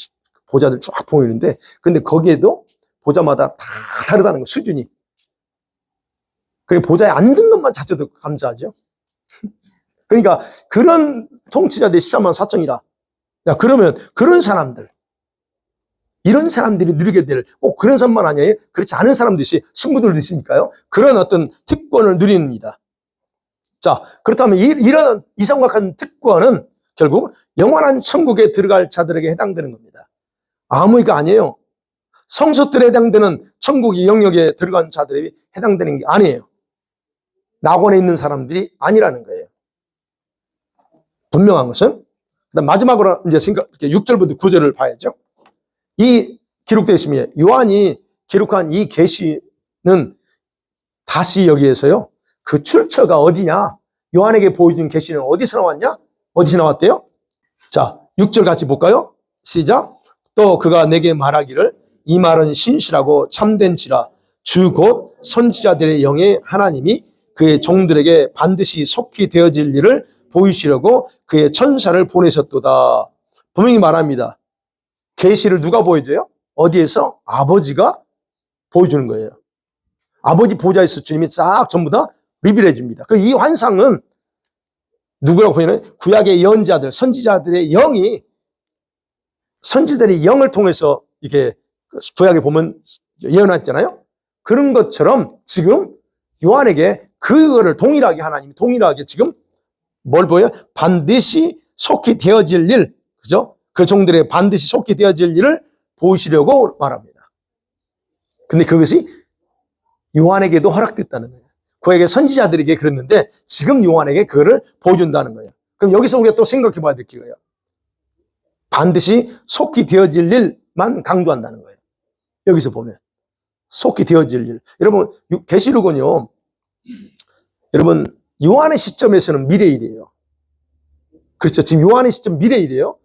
보좌들 쫙 보이는데, 근데 거기에도 보좌마다 다 다르다는 거, 수준이. 그러니까 보좌에 앉은 것만 자체도 감사하죠. 그러니까 그런 통치자들이 13만 4천이라. 야, 그러면 그런 사람들, 이런 사람들이 누리게 될, 꼭 그런 사람만 아니에요. 그렇지 않은 사람도 있어요. 신부들도 있으니까요. 그런 어떤 특권을 누립니다. 자, 그렇다면 이런 이성각한 특권은 결국 영원한 천국에 들어갈 자들에게 해당되는 겁니다. 아무이가 아니에요. 성소들에 해당되는 천국의 영역에 들어간 자들에게 해당되는 게 아니에요. 낙원에 있는 사람들이 아니라는 거예요. 분명한 것은. 그다음 마지막으로 이제 6절부터 9절을 봐야죠. 이 기록되어 있습니다. 요한이 기록한 이 계시는 다시 여기에서요. 그 출처가 어디냐? 요한에게 보여준 계시는 어디서 나왔냐? 어디서 나왔대요? 자, 6절 같이 볼까요? 시작. 또 그가 내게 말하기를 이 말은 신실하고 참된지라 주 곧 선지자들의 영의 하나님이 그의 종들에게 반드시 속히 되어질 일을 보이시려고 그의 천사를 보내셨도다. 분명히 말합니다. 계시를 누가 보여줘요? 어디에서? 아버지가 보여주는 거예요. 아버지 보좌에서 주님이 싹 전부 다 리빌해 줍니다. 이 환상은 누구라고 보이나요? 구약의 예언자들, 선지자들의 선지자들의 영을 통해서 이렇게 구약에 보면 예언했잖아요. 그런 것처럼 지금 요한에게 그거를 동일하게 하나님이 동일하게 지금 뭘 보여요? 반드시 속히 되어질 일, 그죠? 그 종들의 반드시 속히 되어질 일을 보이시려고 말합니다. 근데 그것이 요한에게도 허락됐다는 거예요. 그에게 선지자들에게 그랬는데 지금 요한에게 그거를 보여준다는 거예요. 그럼 여기서 우리가 또 생각해 봐야 될 거예요. 반드시 속히 되어질 일만 강조한다는 거예요. 여기서 보면 속히 되어질 일. 여러분 계시록은요. 여러분 요한의 시점에서는 미래일이에요. 그렇죠. 지금 요한의 시점 미래일이에요.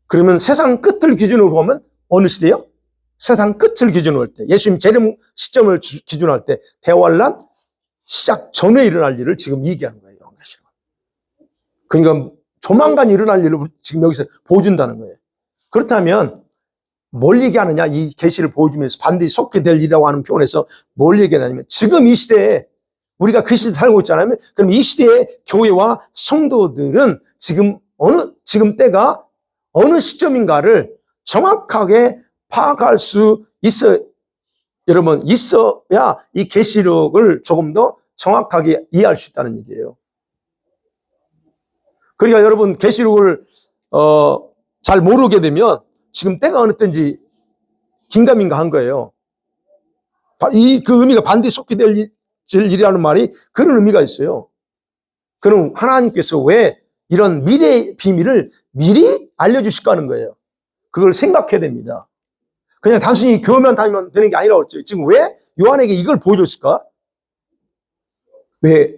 그러면 세상 끝을 기준으로 보면 어느 시대요? 세상 끝을 기준으로 할 때, 예수님 재림 시점을 기준으로 할 때 대환란 시작 전에 일어날 일을 지금 얘기하는 거예요. 그러니까 조만간 일어날 일을 지금 여기서 보여준다는 거예요. 그렇다면 뭘 얘기하느냐? 이 계시를 보여주면서 반드시 속게 될 일이라고 하는 표현에서 뭘 얘기하냐면 지금 이 시대에 우리가 그 시대에 살고 있잖아요. 그럼 이 시대의 교회와 성도들은 지금 때가 어느 시점인가를 정확하게 파악할 수 있어야 이 계시록을 조금 더 정확하게 이해할 수 있다는 얘기예요. 그러니까 여러분 계시록을 잘 모르게 되면 지금 때가 어느 때인지 긴가민가 한 거예요. 그 의미가 반드시 속히 될 일이라는 말이 그런 의미가 있어요. 그럼 하나님께서 왜 이런 미래의 비밀을 미리 알려주실까 하는 거예요. 그걸 생각해야 됩니다. 그냥 단순히 교회만 다니면 되는 게 아니라고 했죠. 지금 왜 요한에게 이걸 보여줬을까?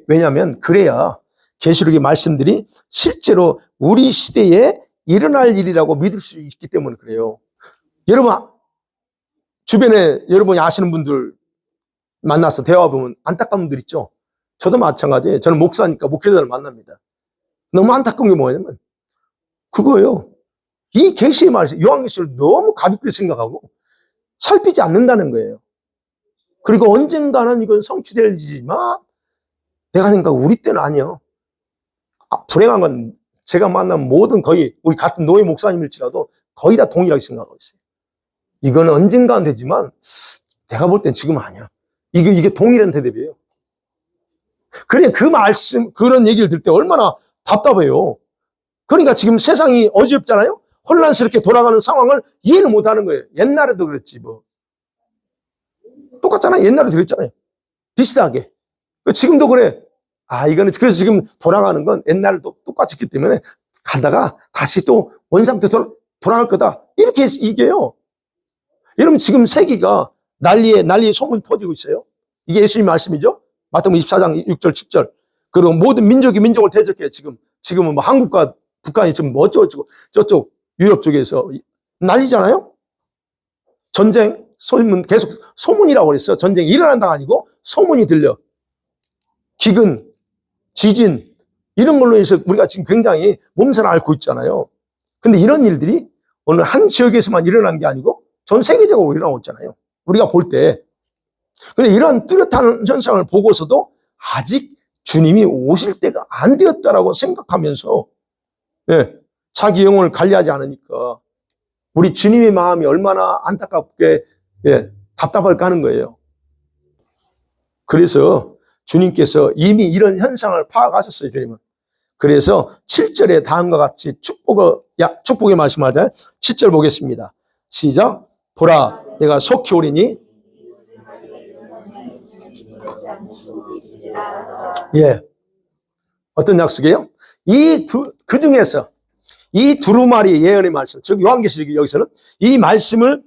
왜냐하면 그래야 계시록의 말씀들이 실제로 우리 시대에 일어날 일이라고 믿을 수 있기 때문에 그래요. 여러분 주변에 여러분이 아시는 분들 만나서 대화해보면 안타까운 분들 있죠. 저도 마찬가지예요. 저는 목사니까 목회자를 만납니다. 너무 안타까운 게 뭐냐면 그거예요. 이 계시의 말씀, 요한계시를 너무 가볍게 생각하고 살피지 않는다는 거예요. 그리고 언젠가는 이건 성취될 일이지만 내가 생각하고 우리 때는 아니요. 불행한 건 제가 만난 모든 거의 우리 같은 노예 목사님일지라도 거의 다 동일하게 생각하고 있어요. 이거는 언젠가는 되지만 내가 볼 땐 지금 아니야. 이게 동일한 대답이에요. 그래, 그 말씀, 그런 얘기를 들을 때 얼마나 답답해요. 그러니까 지금 세상이 어지럽잖아요? 혼란스럽게 돌아가는 상황을 이해를 못 하는 거예요. 옛날에도 그랬지, 뭐. 똑같잖아요. 옛날에도 그랬잖아요. 비슷하게. 지금도 그래. 이거는, 그래서 지금 돌아가는 건 옛날도 똑같이 했기 때문에 가다가 다시 또 원상태로 돌아갈 거다. 이렇게 얘기해요. 여러분, 지금 세계가 난리에 소문이 퍼지고 있어요. 이게 예수님 말씀이죠. 마태복음 24장 6절, 7절. 그리고 모든 민족이 민족을 대적해. 지금은 뭐 한국과 북한이 지금 뭐 어쩌고 저쪽 유럽 쪽에서 난리잖아요. 전쟁, 소문, 계속 소문이라고 그랬어요. 전쟁이 일어난다가 아니고 소문이 들려. 기근, 지진, 이런 걸로 해서 우리가 지금 굉장히 몸살을 앓고 있잖아요. 근데 이런 일들이 어느 한 지역에서만 일어난 게 아니고 전 세계적으로 일어나고 있잖아요. 우리가 볼 때. 근데 이런 뚜렷한 현상을 보고서도 아직 주님이 오실 때가 안 되었다라고 생각하면서, 예, 자기 영혼을 관리하지 않으니까 우리 주님의 마음이 얼마나 안타깝게, 예, 답답할까 하는 거예요. 그래서 주님께서 이미 이런 현상을 파악하셨어요, 주님은. 그래서 7절에 다음과 같이 축복의 말씀하자. 7절 보겠습니다. 시작. 보라, 내가 속히 오리니. 예. 어떤 약속이에요? 그 중에서 이 두루마리 예언의 말씀, 즉 요한계시록 여기서는 이 말씀을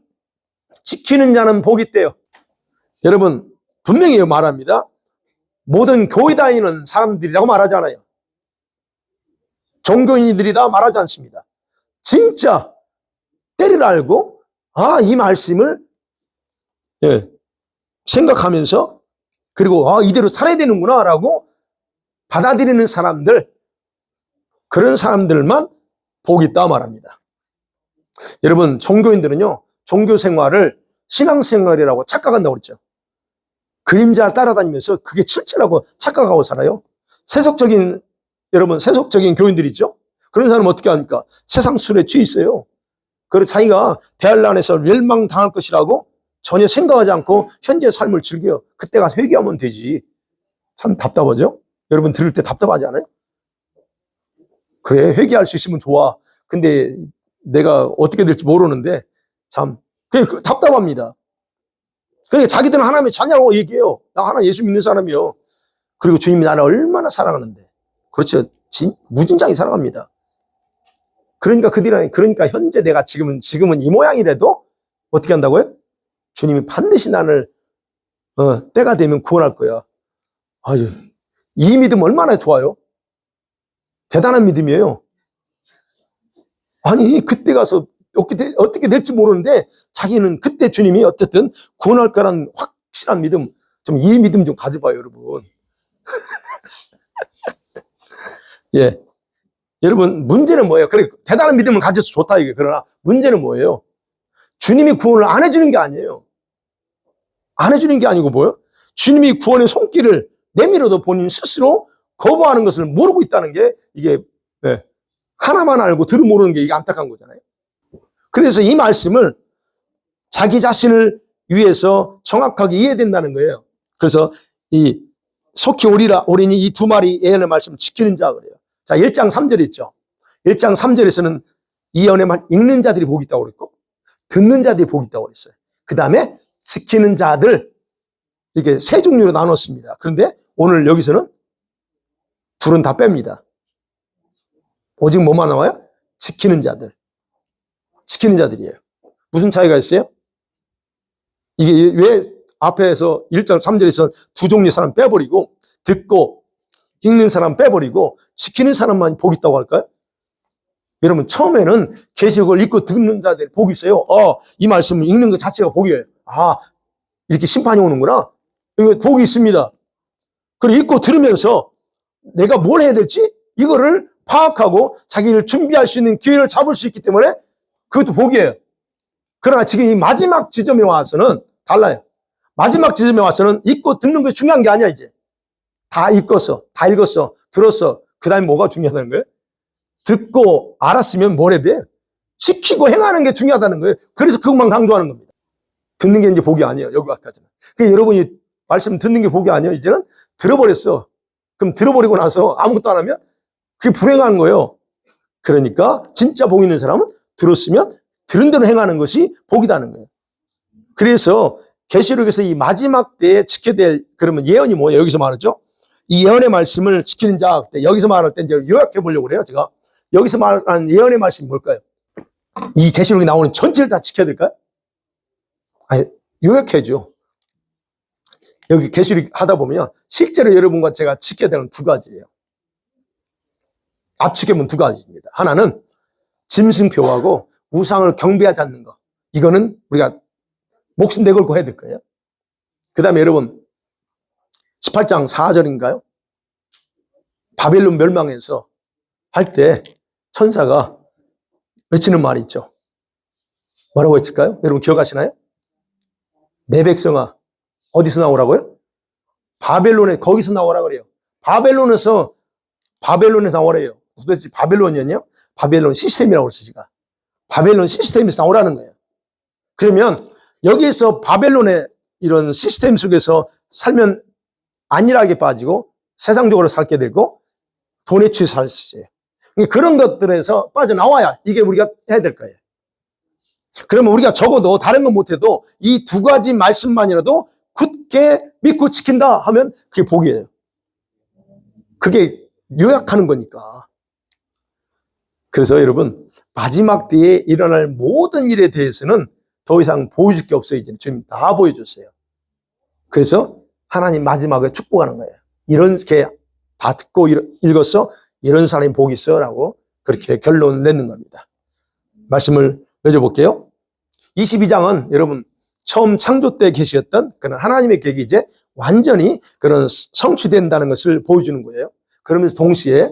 지키는 자는 복이 있대요. 여러분, 분명히 말합니다. 모든 교회 다니는 사람들이라고 말하잖아요. 종교인들이다 말하지 않습니다. 진짜 때를 알고 이 말씀을, 예, 생각하면서 그리고 이대로 살아야 되는구나 라고 받아들이는 사람들, 그런 사람들만 복이 있다 말합니다. 여러분, 종교인들은요, 종교 생활을 신앙생활이라고 착각한다고 그랬죠. 그림자 따라다니면서 그게 실체라고 착각하고 살아요. 여러분, 세속적인 교인들 있죠? 그런 사람은 어떻게 합니까? 세상 술에 취해 있어요. 그리고 자기가 대환란에서 멸망당할 것이라고 전혀 생각하지 않고 현재 삶을 즐겨요. 그때가 회개하면 되지. 참 답답하죠? 여러분 들을 때 답답하지 않아요? 그래, 회개할 수 있으면 좋아. 근데 내가 어떻게 될지 모르는데 참 그냥 답답합니다. 그러니까 자기들은 하나님의 자녀라고 얘기해요. 나 하나 예수 믿는 사람이요. 그리고 주님이 나를 얼마나 사랑하는데. 그렇죠. 무진장히 사랑합니다. 그러니까 현재 내가 지금은 이 모양이라도 어떻게 한다고요? 주님이 반드시 나를 때가 되면 구원할 거야. 이 믿음 얼마나 좋아요? 대단한 믿음이에요. 아니, 그때 가서 어떻게 될지 모르는데 자기는 그때 주님이 어쨌든 구원할 거라는 확실한 믿음, 이 믿음 좀 가져봐요, 여러분. 예. 여러분, 문제는 뭐예요? 그래, 대단한 믿음을 가져서 좋다, 이게. 그러나 문제는 뭐예요? 주님이 구원을 안 해주는 게 아니에요. 안 해주는 게 아니고 뭐예요? 주님이 구원의 손길을 내밀어도 본인 스스로 거부하는 것을 모르고 있다는 게 이게, 예, 하나만 알고 들어 모르는 게 이게 안타까운 거잖아요. 그래서 이 말씀을 자기 자신을 위해서 정확하게 이해된다는 거예요. 그래서 이 속히 오리니 이 두 마리 예언의 말씀을 지키는 자 그래요. 자, 1장 3절 있죠. 1장 3절에서는 이 예언의 읽는 자들이 복이 있다고 그랬고 듣는 자들이 복이 있다고 그랬어요. 그 다음에 지키는 자들, 이렇게 세 종류로 나눴습니다. 그런데 오늘 여기서는 둘은 다 뺍니다. 오직 뭐만 나와요? 지키는 자들. 지키는 자들이에요. 무슨 차이가 있어요? 이게 왜 앞에서 1장 3절에서 두 종류의 사람 빼버리고 듣고 읽는 사람 빼버리고 지키는 사람만 복이 있다고 할까요? 여러분, 처음에는 계시록을 읽고 듣는 자들이 복이 있어요. 이 말씀을 읽는 것 자체가 복이에요. 이렇게 심판이 오는구나. 이거 복이 있습니다. 그리고 읽고 들으면서 내가 뭘 해야 될지 이거를 파악하고 자기를 준비할 수 있는 기회를 잡을 수 있기 때문에 그것도 복이에요. 그러나 지금 이 마지막 지점에 와서는 달라요. 마지막 지점에 와서는 읽고 듣는 게 중요한 게 아니야, 이제. 다 읽었어. 다 읽었어. 들었어. 그 다음에 뭐가 중요하다는 거예요? 듣고 알았으면 뭘 해야 돼? 지키고 행하는 게 중요하다는 거예요. 그래서 그것만 강조하는 겁니다. 듣는 게 이제 복이 아니에요. 여기까지는. 그러니까 여러분이 말씀 듣는 게 복이 아니에요. 이제는 들어버렸어. 그럼 들어버리고 나서 아무것도 안 하면 그게 불행한 거예요. 그러니까 진짜 복 있는 사람은 들었으면 들은 대로 행하는 것이 복이다는 거예요. 그래서 계시록에서 이 마지막 때에 지켜야 될 그러면 예언이 뭐예요? 여기서 말하죠. 이 예언의 말씀을 지키는 자, 여기서 말할 때 이제 요약해 보려고 그래요. 제가 여기서 말하는 예언의 말씀이 뭘까요? 이 계시록에 나오는 전체를 다 지켜야 될까요? 아니, 요약해줘. 여기 계시록 하다 보면 실제로 여러분과 제가 지켜야 되는 두 가지예요. 압축해 보면 두 가지입니다. 하나는 짐승표하고 우상을 경배하지 않는 거. 이거는 우리가 목숨 내걸고 해야 될 거예요. 그 다음에 여러분 18장 4절인가요? 바벨론 멸망해서 할 때 천사가 외치는 말이 있죠. 뭐라고 했을까요? 여러분 기억하시나요? 내 백성아 어디서 나오라고요? 바벨론에 거기서 나오라 그래요. 바벨론에서 나오래요. 도대체 바벨론이었냐? 바벨론 시스템이라고 그랬어 지가. 바벨론 시스템에서 나오라는 거예요. 그러면 여기에서 바벨론의 이런 시스템 속에서 살면 안일하게 빠지고 세상적으로 살게 되고 돈에 취해서 살 수 있어요. 그런 것들에서 빠져나와야 이게 우리가 해야 될 거예요. 그러면 우리가 적어도 다른 건 못해도 이 두 가지 말씀만이라도 굳게 믿고 지킨다 하면 그게 복이에요. 그게 요약하는 거니까. 그래서 여러분 마지막 때에 일어날 모든 일에 대해서는 더 이상 보여줄 게 없어요. 이제 주님 다 보여줬어요. 그래서 하나님 마지막에 축복하는 거예요. 이렇게 다 듣고 읽었어? 이런 사람이 복이 있어 라고 그렇게 결론을 내는 겁니다. 말씀을 맺어볼게요. 22장은 여러분 처음 창조 때 계시였던 그런 하나님의 계획이 이제 완전히 그런 성취된다는 것을 보여주는 거예요. 그러면서 동시에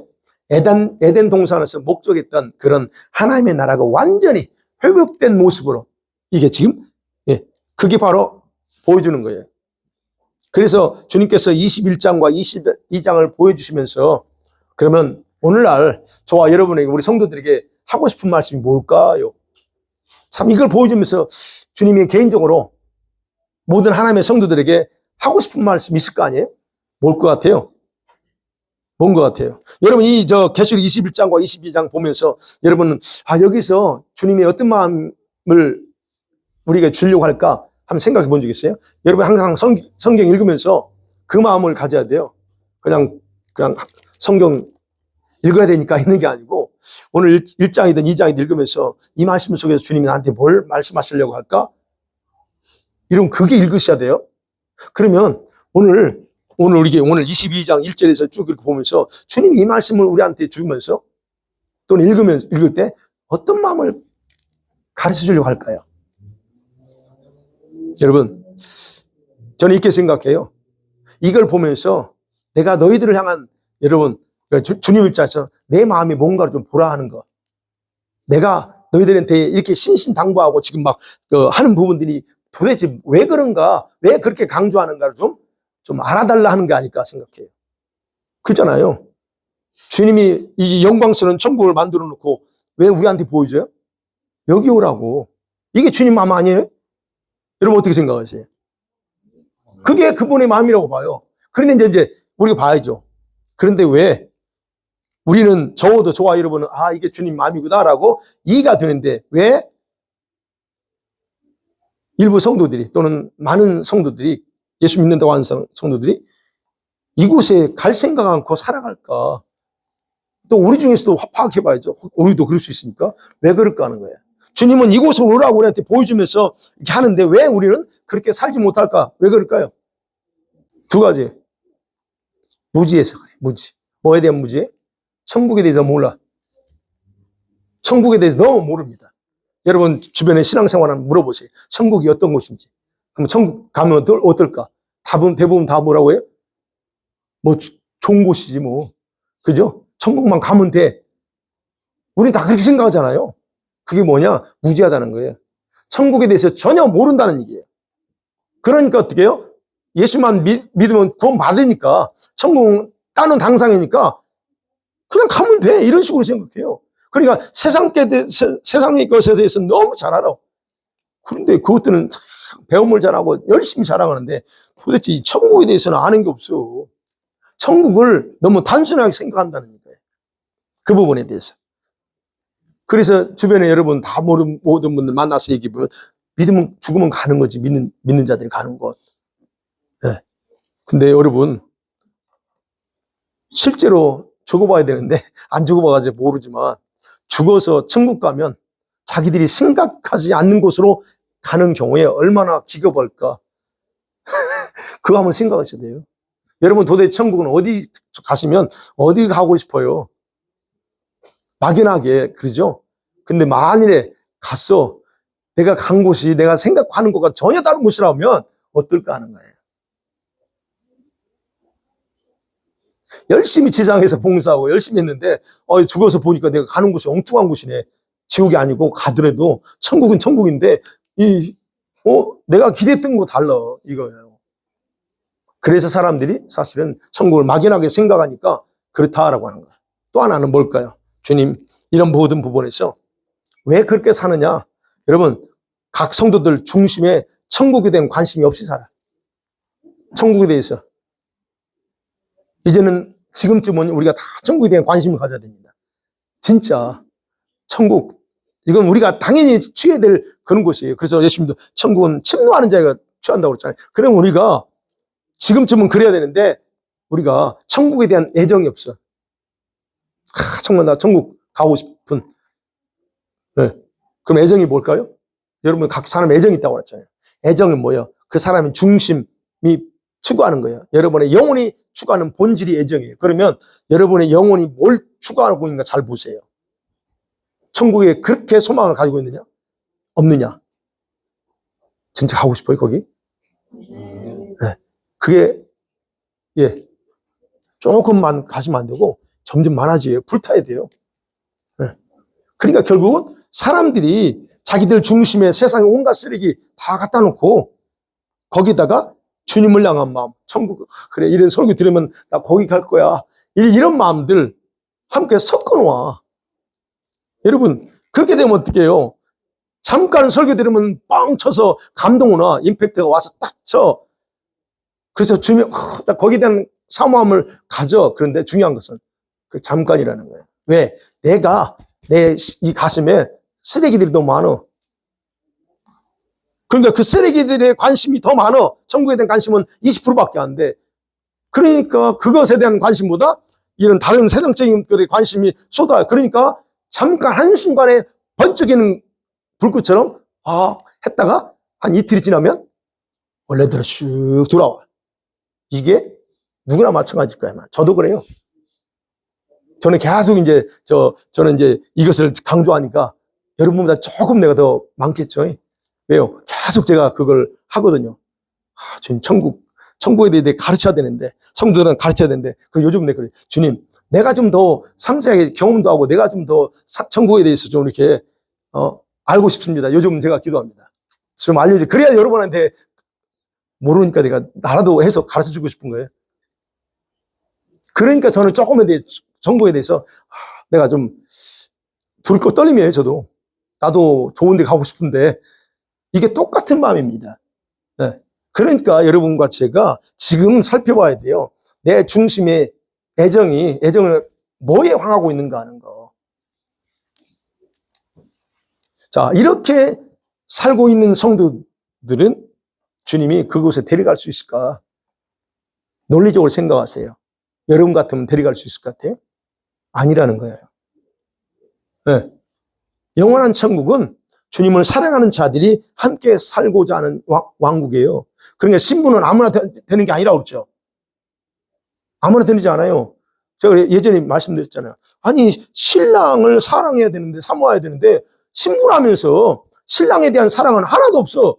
에덴 동산에서 목적했던 그런 하나님의 나라가 완전히 회복된 모습으로 이게 지금 그게 바로 보여주는 거예요. 그래서 주님께서 21장과 22장을 보여주시면서 그러면 오늘날 저와 여러분에게 우리 성도들에게 하고 싶은 말씀이 뭘까요? 참 이걸 보여주면서 주님이 개인적으로 모든 하나님의 성도들에게 하고 싶은 말씀이 있을 거 아니에요? 뭘 것 같아요? 뭔 것 같아요? 여러분 이 계시록 21장과 22장 보면서 여러분은 여기서 주님이 어떤 마음을 우리가 주려고 할까 한번 생각해 본 적 있어요? 여러분 항상 성경 읽으면서 그 마음을 가져야 돼요. 그냥 성경 읽어야 되니까 읽는 게 아니고 오늘 1장이든 2장이든 읽으면서 이 말씀 속에서 주님이 나한테 뭘 말씀하시려고 할까? 이런 그게 읽으셔야 돼요. 그러면 오늘 22장 1절에서 쭉 이렇게 보면서 주님이 이 말씀을 우리한테 주면서 또는 읽을 때 어떤 마음을 가르쳐 주려고 할까요? 여러분, 저는 이렇게 생각해요. 이걸 보면서 내가 너희들을 향한 여러분, 주님 입장에서 내 마음이 뭔가를 좀 보라 하는 거. 내가 너희들한테 이렇게 신신당부하고 지금 막 하는 부분들이 도대체 왜 그런가, 왜 그렇게 강조하는가를 좀 알아달라 하는 게 아닐까 생각해요. 그잖아요. 주님이 이 영광스러운 천국을 만들어 놓고 왜 우리한테 보여줘요? 여기 오라고. 이게 주님 마음 아니에요? 여러분 어떻게 생각하세요? 그게 그분의 마음이라고 봐요. 그런데 이제 우리가 봐야죠. 그런데 왜 우리는 적어도 저와 여러분은 이게 주님 마음이구나라고 이해가 되는데 왜 일부 성도들이 또는 많은 성도들이 예수 믿는다고 하는 성도들이 이곳에 갈 생각 않고 살아갈까? 또 우리 중에서도 파악해 봐야죠. 우리도 그럴 수 있으니까 왜 그럴까 하는 거예요. 주님은 이곳으로 오라고 우리한테 보여주면서 이렇게 하는데 왜 우리는 그렇게 살지 못할까? 왜 그럴까요? 두 가지. 무지해서 그래. 무지. 뭐에 대한 무지해? 천국에 대해서 몰라. 천국에 대해서 너무 모릅니다. 여러분 주변에 신앙생활 한번 물어보세요. 천국이 어떤 곳인지. 그럼 천국 가면 어떨까? 대부분 다 뭐라고 해요? 뭐 좋은 곳이지 뭐. 그죠? 천국만 가면 돼. 우린 다 그렇게 생각하잖아요. 그게 뭐냐? 무지하다는 거예요. 천국에 대해서 전혀 모른다는 얘기예요. 그러니까 어떻게 해요? 예수만 믿으면 구원 받으니까, 천국은 따는 당상이니까 그냥 가면 돼. 이런 식으로 생각해요. 그러니까 세상의 것에 대해서 너무 잘 알아. 그런데 그것들은 배움을 잘하고 열심히 자랑하는데 도대체 이 천국에 대해서는 아는 게 없어. 천국을 너무 단순하게 생각한다는 거예요. 그 부분에 대해서. 그래서 주변에 여러분 다 모든 분들 만나서 얘기해보면 믿으면 죽으면 가는 거지. 믿는 자들이 가는 곳. 네. 근데 여러분 실제로 죽어봐야 되는데 안 죽어봐가지고 모르지만 죽어서 천국 가면 자기들이 생각하지 않는 곳으로 가는 경우에 얼마나 기겁할까. 그거 한번 생각하셔야 돼요. 여러분 도대체 천국은 어디 가시면 어디 가고 싶어요? 막연하게 그러죠? 근데 만일에 갔어 내가 간 곳이 내가 생각하는 것과 전혀 다른 곳이라면 어떨까 하는 거예요. 열심히 지상에서 봉사하고 열심히 했는데 죽어서 보니까 내가 가는 곳이 엉뚱한 곳이네. 지옥이 아니고 가더라도 천국은 천국인데 내가 기대했던 거 달라 이거예요. 그래서 사람들이 사실은 천국을 막연하게 생각하니까 그렇다라고 하는 거예요. 또 하나는 뭘까요? 주님 이런 모든 부분에서 왜 그렇게 사느냐? 여러분 각 성도들 중심에 천국에 대한 관심이 없이 살아. 천국에 대해서. 이제는 지금쯤은 우리가 다 천국에 대한 관심을 가져야 됩니다. 진짜 천국 이건 우리가 당연히 취해야 될 그런 곳이에요. 그래서 예수님도 천국은 침노하는 자가 취한다고 그랬잖아요. 그럼 우리가 지금쯤은 그래야 되는데 우리가 천국에 대한 애정이 없어. 정말 나 천국 가고 싶은. 네. 그럼 애정이 뭘까요? 여러분 각 사람 애정이 있다고 그랬잖아요. 애정은 뭐예요? 그 사람의 중심이 추구하는 거예요. 여러분의 영혼이 추구하는 본질이 애정이에요. 그러면 여러분의 영혼이 뭘 추구하고 있는가 잘 보세요. 천국에 그렇게 소망을 가지고 있느냐? 없느냐? 진짜 가고 싶어요, 거기? 네. 그게, 조금만 가시면 안 되고, 점점 많아져요. 불타야 돼요. 네. 그러니까 결국은 사람들이 자기들 중심에 세상의 온갖 쓰레기 다 갖다 놓고, 거기다가 주님을 향한 마음, 천국, 그래, 이런 설교 들으면 나 거기 갈 거야. 이런 마음들 함께 섞어 놓아. 여러분, 그렇게 되면 어떡해요? 잠깐 설교 들으면 빵 쳐서 감동이나 임팩트가 와서 딱 쳐. 그래서 주님, 나 거기에 대한 사모함을 가져. 그런데 중요한 것은 그 잠깐이라는 거예요. 왜? 내가 내 이 가슴에 쓰레기들이 너무 많아. 그러니까 그 쓰레기들의 관심이 더 많아. 천국에 대한 관심은 20%밖에 안 돼. 그러니까 그것에 대한 관심보다 이런 다른 세상적인 것에 관심이 쏟아요. 그러니까 잠깐 한순간에 번쩍이는 불꽃처럼 했다가 한 이틀이 지나면 원래대로 슉 돌아와. 이게 누구나 마찬가지일 거예요. 저도 그래요. 저는 계속 저는 이것을 강조하니까 여러분보다 조금 내가 더 많겠죠. 왜요? 계속 제가 그걸 하거든요. 주님, 천국에 대해 가르쳐야 되는데, 성도들은 가르쳐야 되는데, 그리고 요즘 내가 그래. 주님, 내가 좀 더 상세하게 경험도 하고, 내가 좀 더 천국에 대해서 좀 이렇게, 알고 싶습니다. 요즘 제가 기도합니다. 좀 알려줘. 그래야 여러분한테 모르니까 내가 나라도 해서 가르쳐 주고 싶은 거예요. 그러니까 저는 조금에 대해, 천국에 대해서, 내가 좀, 두렵고 떨림이에요, 저도. 나도 좋은 데 가고 싶은데, 이게 똑같은 마음입니다. 네. 그러니까 여러분과 제가 지금 살펴봐야 돼요. 내 중심의 애정을 뭐에 향하고 있는가 하는 거. 자, 이렇게 살고 있는 성도들은 주님이 그곳에 데려갈 수 있을까? 논리적으로 생각하세요. 여러분 같으면 데려갈 수 있을 것 같아요? 아니라는 거예요. 네. 영원한 천국은 주님을 사랑하는 자들이 함께 살고자 하는 왕국이에요. 그러니까 신부는 아무나 되는 게 아니라고 그랬죠. 아무나 되지 않아요. 제가 예전에 말씀드렸잖아요. 아니, 신랑을 사랑해야 되는데, 사모해야 되는데, 신부라면서 신랑에 대한 사랑은 하나도 없어.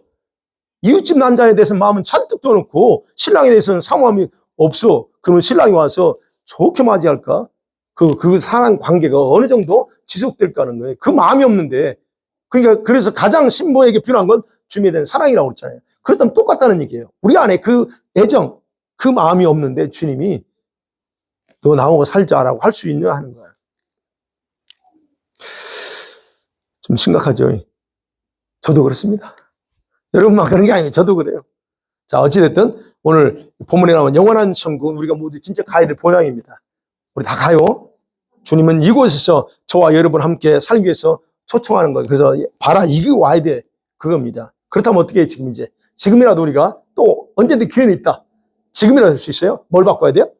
이웃집 난자에 대해서 마음은 잔뜩 떠놓고 신랑에 대해서는 사모함이 없어. 그러면 신랑이 와서 좋게 맞이할까? 그 사랑 관계가 어느 정도 지속될까 하는 거예요. 그 마음이 없는데. 그러니까 그래서 가장 신부에게 필요한 건 주님에 대한 사랑이라고 그랬잖아요. 그렇다면 똑같다는 얘기예요. 우리 안에 그 애정, 그 마음이 없는데 주님이 너 나오고 살자라고 할 수 있냐 하는 거예요. 좀 심각하죠. 저도 그렇습니다. 여러분만 그런 게 아니에요. 저도 그래요. 자, 어찌됐든 오늘 본문에 나온 영원한 천국 우리가 모두 진짜 가야 될 보장입니다. 우리 다 가요. 주님은 이곳에서 저와 여러분 함께 살기 위해서 초청하는 거예요. 그래서 봐라, 이게 와야 돼. 그겁니다. 그렇다면 어떻게 해, 지금이라도 우리가 또 언제든 기회는 있다. 지금이라도 할 수 있어요. 뭘 바꿔야 돼요?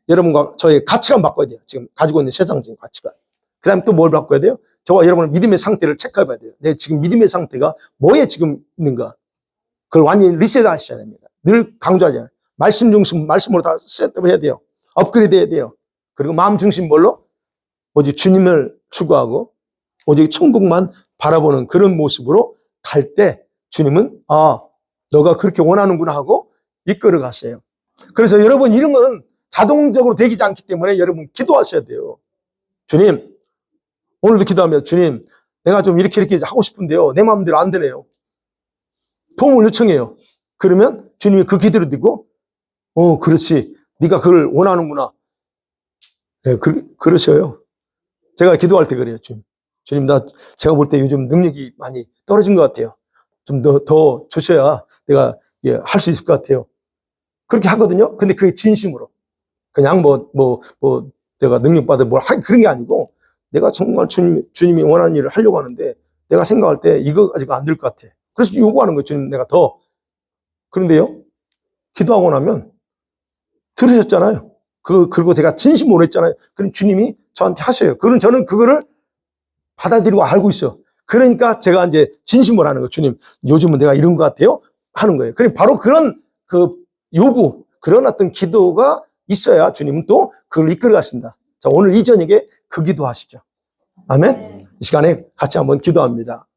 여러분과 저의 가치관 바꿔야 돼요. 지금 가지고 있는 세상적인 가치관. 그 다음에 또 뭘 바꿔야 돼요? 저와 여러분의 믿음의 상태를 체크해 봐야 돼요. 내 지금 믿음의 상태가 뭐에 지금 있는가? 그걸 완전히 리셋 하셔야 됩니다. 늘 강조하잖아요. 말씀 중심, 말씀으로 다 셋업 해야 돼요. 업그레이드 해야 돼요. 그리고 마음 중심 뭘로? 오직 주님을 추구하고 오직 천국만 바라보는 그런 모습으로 갈 때 주님은 너가 그렇게 원하는구나 하고 이끌어 갔어요. 그래서 여러분 이런 건 자동적으로 되지 않기 때문에 여러분 기도하셔야 돼요. 주님, 오늘도 기도하면 주님, 내가 좀 이렇게 하고 싶은데요. 내 마음대로 안 되네요. 도움을 요청해요. 그러면 주님이 그 기도를 듣고 그렇지. 네가 그걸 원하는구나. 네, 그러셔요. 제가 기도할 때 그래요. 주님, 제가 볼 때 요즘 능력이 많이 떨어진 것 같아요. 좀 더 주셔야 내가 할 수 있을 것 같아요. 그렇게 하거든요. 근데 그게 진심으로. 그냥 내가 능력받아 그런 게 아니고 내가 정말 주님이 원하는 일을 하려고 하는데 내가 생각할 때 이거 가지고 안 될 것 같아. 그래서 요구하는 거예요. 주님, 내가 더. 그런데요, 기도하고 나면 들으셨잖아요. 그리고 제가 진심으로 했잖아요. 그럼 주님이 저한테 하셔요. 그럼 저는 그거를 받아들이고 알고 있어. 그러니까 제가 이제 진심으로 하는 거예요. 주님, 요즘은 내가 이런 것 같아요. 하는 거예요. 그럼 바로 그런 요구, 그런 어떤 기도가 있어야 주님은 또 그걸 이끌어 가신다. 자, 오늘 이 저녁에 그 기도 하시죠. 아멘? 이 시간에 같이 한번 기도합니다.